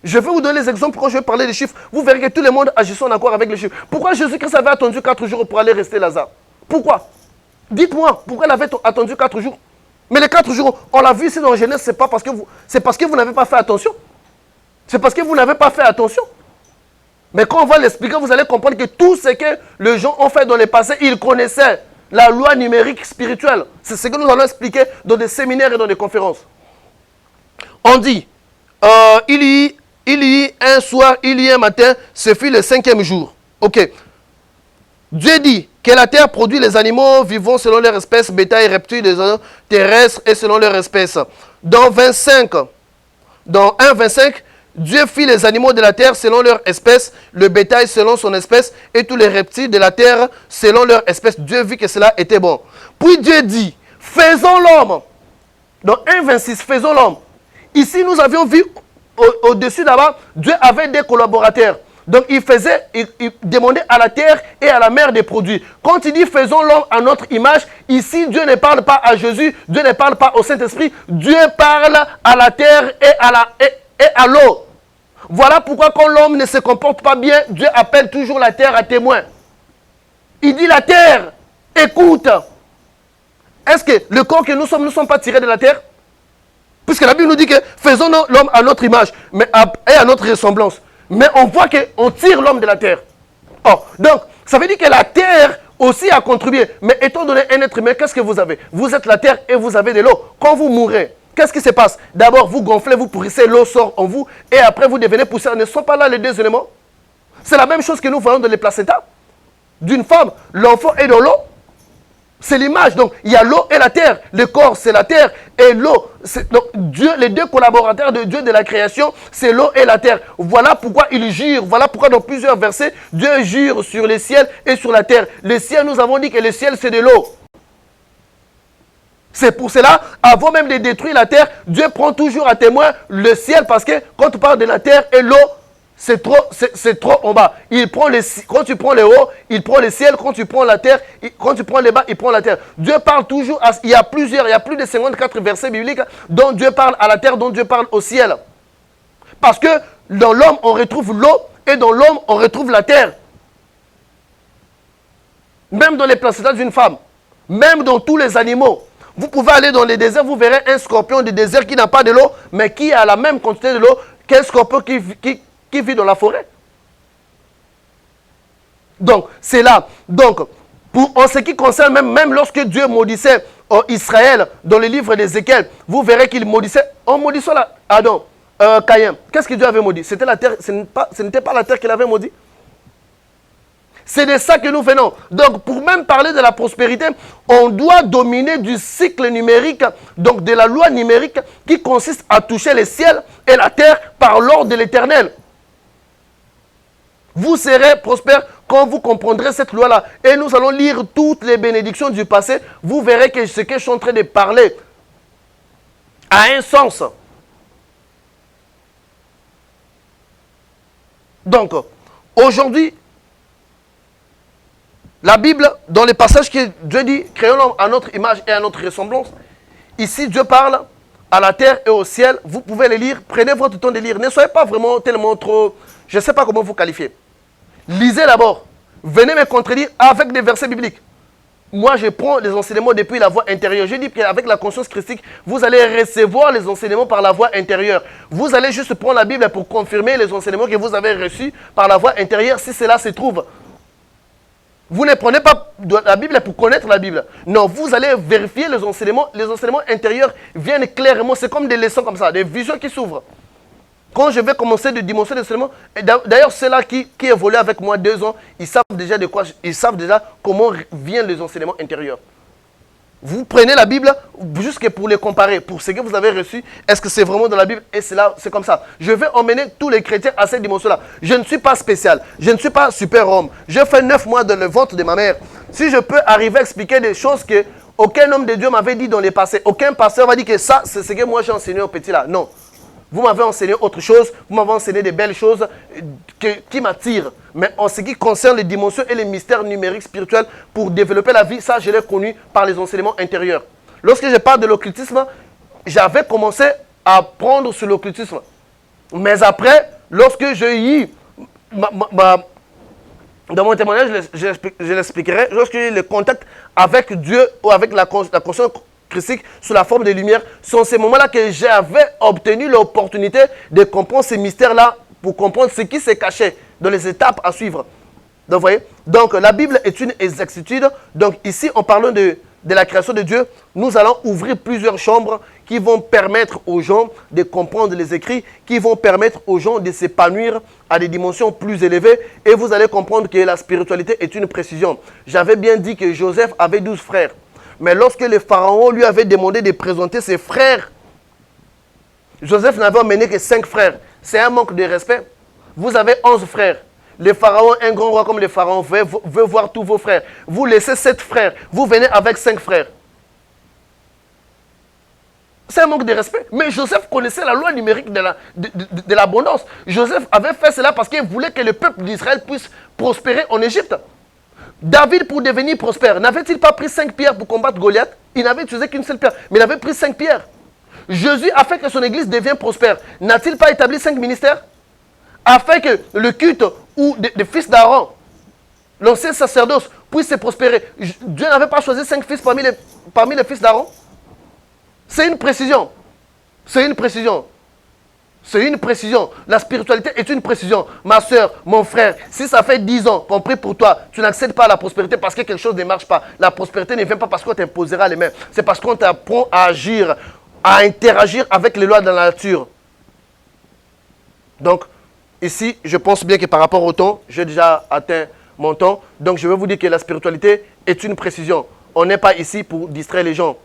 Je vais vous donner les exemples quand je vais parler des chiffres. Vous verrez que tout le monde agissait en accord avec les chiffres. Pourquoi Jésus-Christ avait attendu 4 jours pour aller rester Lazare? Pourquoi? Dites-moi, pourquoi il avait attendu 4 jours? Mais les 4 jours, on l'a vu ici dans Genèse, c'est parce que vous n'avez pas fait attention. C'est parce que vous n'avez pas fait attention. Mais quand on va l'expliquer, vous allez comprendre que tout ce que les gens ont fait dans le passé, ils connaissaient la loi numérique spirituelle. C'est ce que nous allons expliquer dans des séminaires et dans des conférences. On dit, il y eut un soir, il y eut un matin, ce fut le 5e jour. Ok. Dieu dit que la terre produit les animaux vivants selon leur espèce, bétail, reptiles, des animaux terrestres et selon leur espèce. Dans 1,25, Dieu fit les animaux de la terre selon leur espèce, le bétail selon son espèce et tous les reptiles de la terre selon leur espèce. Dieu vit que cela était bon. Puis Dieu dit, faisons l'homme. Dans 1,26, faisons l'homme. Ici, nous avions vu au-dessus d'abord, Dieu avait des collaborateurs. Donc, il demandait à la terre et à la mer des produits. Quand il dit faisons l'homme à notre image, ici, Dieu ne parle pas à Jésus, Dieu ne parle pas au Saint-Esprit, Dieu parle à la terre et à l'eau. Voilà pourquoi quand l'homme ne se comporte pas bien, Dieu appelle toujours la terre à témoin. Il dit la terre, écoute. Est-ce que le corps que nous sommes ne sont pas tirés de la terre? Puisque la Bible nous dit que faisons l'homme à notre image et à notre ressemblance. Mais on voit qu'on tire l'homme de la terre. Oh, donc, ça veut dire que la terre aussi a contribué. Mais étant donné un être humain, qu'est-ce que vous avez? Vous êtes la terre et vous avez de l'eau. Quand vous mourrez, qu'est-ce qui se passe? D'abord, vous gonflez, vous pourrissez, l'eau sort en vous. Et après, vous devenez poussière. Ne sont pas là les deux éléments? C'est la même chose que nous voyons dans les placentas. D'une femme, l'enfant est dans l'eau. C'est l'image. Donc, il y a l'eau et la terre. Le corps, c'est la terre et l'eau. Donc, Dieu, les deux collaborateurs de Dieu de la création, c'est l'eau et la terre. Voilà pourquoi il jure. Voilà pourquoi dans plusieurs versets, Dieu jure sur les ciels et sur la terre. Le ciel, nous avons dit que le ciel, c'est de l'eau. C'est pour cela, avant même de détruire la terre, Dieu prend toujours à témoin le ciel parce que quand on parle de la terre et l'eau, c'est trop en bas. Quand tu prends les hauts, il prend le ciel. Quand tu prends la terre, quand tu prends les bas, il prend la terre. Dieu parle toujours, il y a plus de 54 versets bibliques dont Dieu parle à la terre, dont Dieu parle au ciel. Parce que dans l'homme, on retrouve l'eau et dans l'homme, on retrouve la terre. Même dans les placentas d'une femme, même dans tous les animaux. Vous pouvez aller dans les déserts, vous verrez un scorpion du désert qui n'a pas de l'eau, mais qui a la même quantité de l'eau qu'un scorpion qui vit dans la forêt. Donc, c'est là. Donc, en ce qui concerne, même lorsque Dieu maudissait Israël dans le livre d'Ézéchiel, vous verrez qu'il maudissait, en maudissant Adam, Caïn. Qu'est-ce que Dieu avait maudit? C'était la terre, ce n'était pas la terre qu'il avait maudit. C'est de ça que nous venons. Donc, pour même parler de la prospérité, on doit dominer du cycle numérique, donc de la loi numérique qui consiste à toucher le ciel et la terre par l'ordre de l'Éternel. Vous serez prospères quand vous comprendrez cette loi-là. Et nous allons lire toutes les bénédictions du passé. Vous verrez que ce que je suis en train de parler a un sens. Donc, aujourd'hui, la Bible, dans les passages que Dieu dit, créons l'homme à notre image et à notre ressemblance. Ici, Dieu parle à la terre et au ciel. Vous pouvez les lire. Prenez votre temps de lire. Ne soyez pas vraiment tellement trop... Je ne sais pas comment vous qualifier. Lisez d'abord. Venez me contredire avec des versets bibliques. Moi, je prends les enseignements depuis la voie intérieure. Je dis qu'avec la conscience christique, vous allez recevoir les enseignements par la voie intérieure. Vous allez juste prendre la Bible pour confirmer les enseignements que vous avez reçus par la voie intérieure, si cela se trouve. Vous ne prenez pas la Bible pour connaître la Bible. Non, vous allez vérifier les enseignements. Les enseignements intérieurs viennent clairement. C'est comme des leçons comme ça, des visions qui s'ouvrent. Quand je vais commencer de démontrer l'enseignement, d'ailleurs ceux-là qui évoluent avec moi 2 ans, ils savent déjà de quoi, ils savent déjà comment viennent les enseignements intérieurs. Vous prenez la Bible juste pour les comparer, pour ce que vous avez reçu, est-ce que c'est vraiment dans la Bible? Et c'est là, c'est comme ça. Je vais emmener tous les chrétiens à cette dimension-là. Je ne suis pas spécial, je ne suis pas super-homme. Je fais 9 mois dans le ventre de ma mère. Si je peux arriver à expliquer des choses que aucun homme de Dieu m'avait dit dans le passé, aucun pasteur m'a dit que ça, c'est ce que moi j'ai enseigné au petit là. Non. Vous m'avez enseigné autre chose, vous m'avez enseigné des belles choses qui m'attirent. Mais en ce qui concerne les dimensions et les mystères numériques spirituels pour développer la vie, ça je l'ai connu par les enseignements intérieurs. Lorsque je parle de l'occultisme, j'avais commencé à apprendre sur l'occultisme. Mais après, lorsque j'ai eu, dans mon témoignage, je l'expliquerai, lorsque j'ai eu le contact avec Dieu ou avec la conscience christique sous la forme de lumière, c'est en ce moment-là que j'avais obtenu l'opportunité de comprendre ces mystères-là pour comprendre ce qui se cachait dans les étapes à suivre. Donc, vous voyez? Donc, la Bible est une exactitude. Donc, ici, en parlant de la création de Dieu, nous allons ouvrir plusieurs chambres qui vont permettre aux gens de comprendre les écrits, qui vont permettre aux gens de s'épanouir à des dimensions plus élevées. Et vous allez comprendre que la spiritualité est une précision. J'avais bien dit que Joseph avait 12 frères. Mais lorsque le pharaon lui avait demandé de présenter ses frères, Joseph n'avait emmené que 5 frères. C'est un manque de respect. Vous avez 11 frères. Le pharaon, un grand roi comme le pharaon, veut voir tous vos frères. Vous laissez 7 frères. Vous venez avec 5 frères. C'est un manque de respect. Mais Joseph connaissait la loi numérique de l'abondance. Joseph avait fait cela parce qu'il voulait que le peuple d'Israël puisse prospérer en Égypte. David, pour devenir prospère, n'avait-il pas pris 5 pierres pour combattre Goliath? Il n'avait utilisé qu'une seule pierre, mais il avait pris 5 pierres. Jésus a fait que son église devienne prospère. N'a-t-il pas établi 5 ministères? A fait que le culte ou des fils d'Aaron, l'ancien sacerdoce, puisse se prospérer. Dieu n'avait pas choisi 5 fils parmi les fils d'Aaron? C'est une précision. C'est une précision. C'est une précision. La spiritualité est une précision. Ma soeur, mon frère, si ça fait 10 ans qu'on prie pour toi, tu n'accèdes pas à la prospérité parce que quelque chose ne marche pas. La prospérité ne vient pas parce qu'on t'imposera les mains. C'est parce qu'on t'apprend à agir, à interagir avec les lois de la nature. Donc, ici, je pense bien que par rapport au temps, j'ai déjà atteint mon temps. Donc, je vais vous dire que la spiritualité est une précision. On n'est pas ici pour distraire les gens.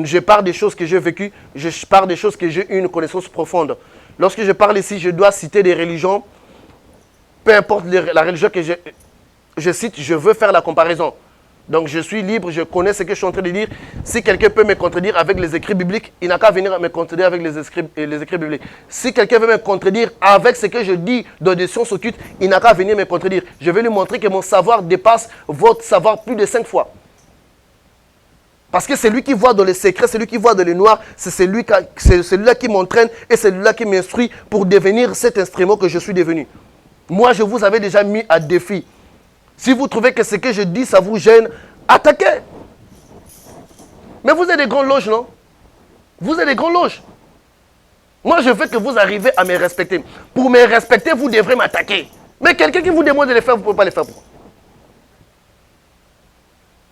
Je parle des choses que j'ai vécues, je parle des choses que j'ai eu une connaissance profonde. Lorsque je parle ici, je dois citer des religions. Peu importe la religion que je cite, je veux faire la comparaison. Donc je suis libre, je connais ce que je suis en train de dire. Si quelqu'un peut me contredire avec les écrits bibliques, il n'a qu'à venir me contredire avec les écrits bibliques. Si quelqu'un veut me contredire avec ce que je dis dans des sciences occultes, il n'a qu'à venir me contredire. Je vais lui montrer que mon savoir dépasse votre savoir plus de 5 fois. Parce que c'est lui qui voit dans les secrets, c'est lui qui voit dans les noirs, c'est celui-là qui m'entraîne et c'est celui-là qui m'instruit pour devenir cet instrument que je suis devenu. Moi, je vous avais déjà mis à défi. Si vous trouvez que ce que je dis, ça vous gêne, attaquez. Mais vous êtes des grands loges, non? Vous êtes des grands loges. Moi, je veux que vous arriviez à me respecter. Pour me respecter, vous devrez m'attaquer. Mais quelqu'un qui vous demande de le faire, vous ne pouvez pas le faire. Pourquoi?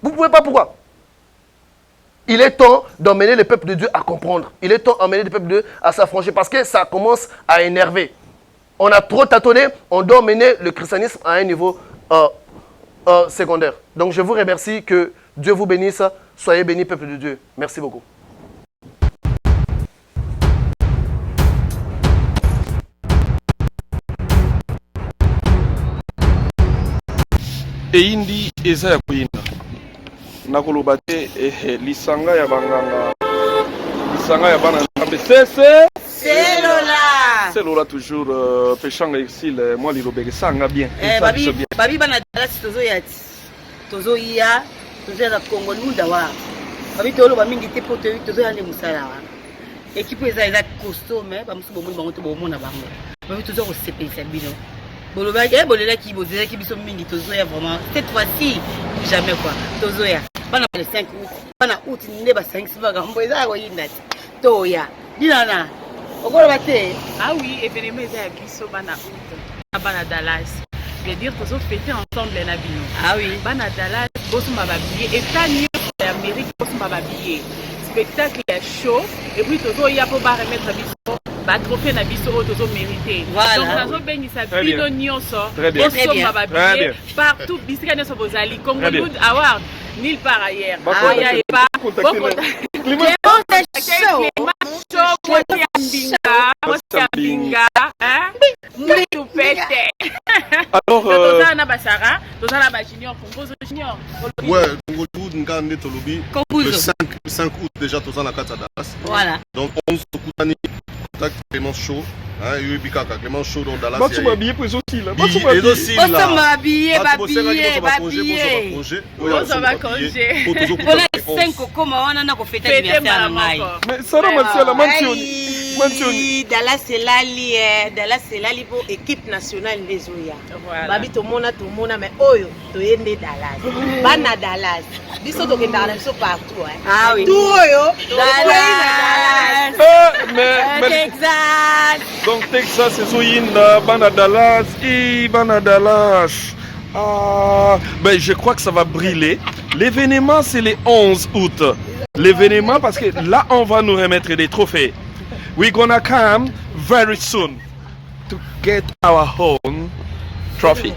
Vous ne pouvez pas, pourquoi? Il est temps d'emmener le peuple de Dieu à comprendre. Il est temps d'emmener le peuple de Dieu à s'affranchir parce que ça commence à énerver. On a trop tâtonné, on doit emmener le christianisme à un niveau secondaire. Donc je vous remercie, que Dieu vous bénisse. Soyez bénis, peuple de Dieu. Merci beaucoup. Et indi eza ya kuyinda nakoloba te lisanga ya banganga, lisanga ya bana nzambe selola toujours pechanga exil moi lilobeke sanga bien babi bana dalasi tozoya na Congo lunda wa babi toloba mingi te po tozoya nde musala wa équipe eza costume bamusu bomoni bango te bomona bango babi tozo kosepelisa bino bolelaki bozalaki biso mingi tozoya vraiment cette fois-ci jamais quoi tozoya bana le 5 août bana août nde basangisi makambo eza koyinda te toya dinana okoloba te. Ah oui, événement eza ya biso bana août bana Dallas, je veux dire tozo fêter ensemble na bino. Ah oui, bana Dallas bosomba babillet etani ya Amérique bosomba babillet spectacle ya show et puis tozoya po ba remettre biso batrophée na biso oyo tozomérite. Donc nazobengisa bino nyonso bosomba babillet partout bisika nyonso bozali Congolwood Award nulle part ailleurs. Oya epa Clément Show mwasi ya mbinga mutu pete. Alors tozala na basara tozala ba junior Kombuzo junior. Ouais, Congolwood nga nde tolobi le 5 août déjà tozala na kati ya Dallas. Voilà. Donc 11 tokutani contact Clément Show. Hein, yoyebi kaka Clément Show dans Dallas. bato babillé po ezosila bato babillé mpona 5 okoma wana na kofeta anniversaire na ngai. mais sara matiala mantioni Dallas elali po équipe nationale ndezoya babi tomona mais oyo toyende Dallas bana Dallas biso tokendaka na biso partout tout oyo Dallas Texas. Donc Texas ezoyinda bana Dallas. Ben je crois que ça va brûler. L'événement c'est le 11 août. L'événement parce que là on va nous remettre des trophées. We're gonna come very soon to get our own trophy,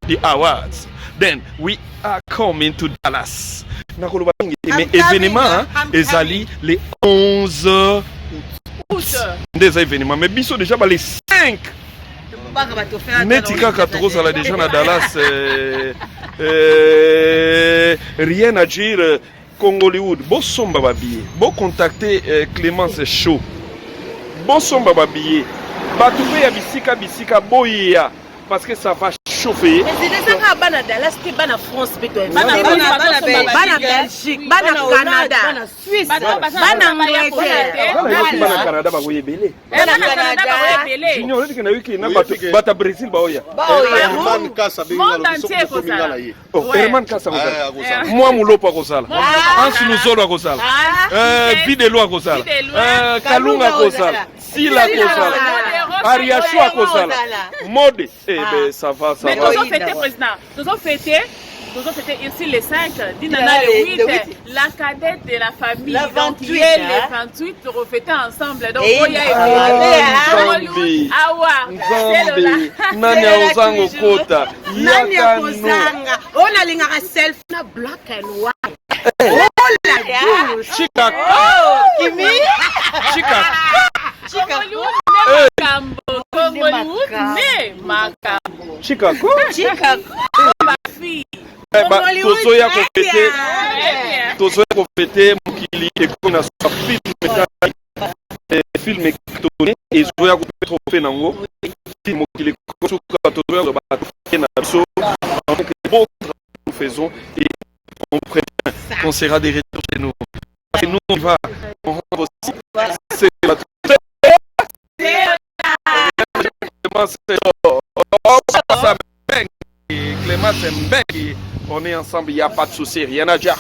the awards. Then we are coming to Dallas. Mais événement ezali les 11 août. Des événements mais biso déjà les 5. Neti kaka tokozala déjà na Dallas. Rien à dire. Congolwood, bosomba babillet, bo contacter Clémence Show. Bosomba babillet. Bato pe ya bisika boya parce que ça va chauffer. Mais c'est ça bana Dallas te bana France beto. Bana Belgique, bana Canada, bana Suisse, bana Angleterre. Bana Canada ba koye belé. Bana Canada ba koye belé. Junior dit que na wiki na bata Brésil ba oya. Herman Kasa benga biso komingala ye. Herman Kasa kozala. Moi mulopa kozala. Ansu Luzolo kozala. Videlo kozala. Kalunga kozala. Sila kozala. Ariashua kozala. Mode. Eh ben ça va. Mais nous avons fêté, président. Nous avons fêté ici les 5, Dinana le 8, la cadette de la famille. La 28, donc, les 28, nous refêtons ensemble. Donc, Oya et Congolwood Award. Nanya Ozango Kota. Nanya Kozanga. On a l'ingara self na black and white. Oh la douche. Chicago. Kimi. Congolwood ne makambo. Chicago. Ma fille. Tozoya kofete mokili ekona sa film ekitone ezoya kopetrofe nango film mokili kosuka tozoya ba na biso donc nous faisons et on prévient qu'on sera des retours chez nous. Et nous on va on rentre aussi c'est la Clément Mbeki, on est ensemble, il n'y a pas de souci, rien à dire.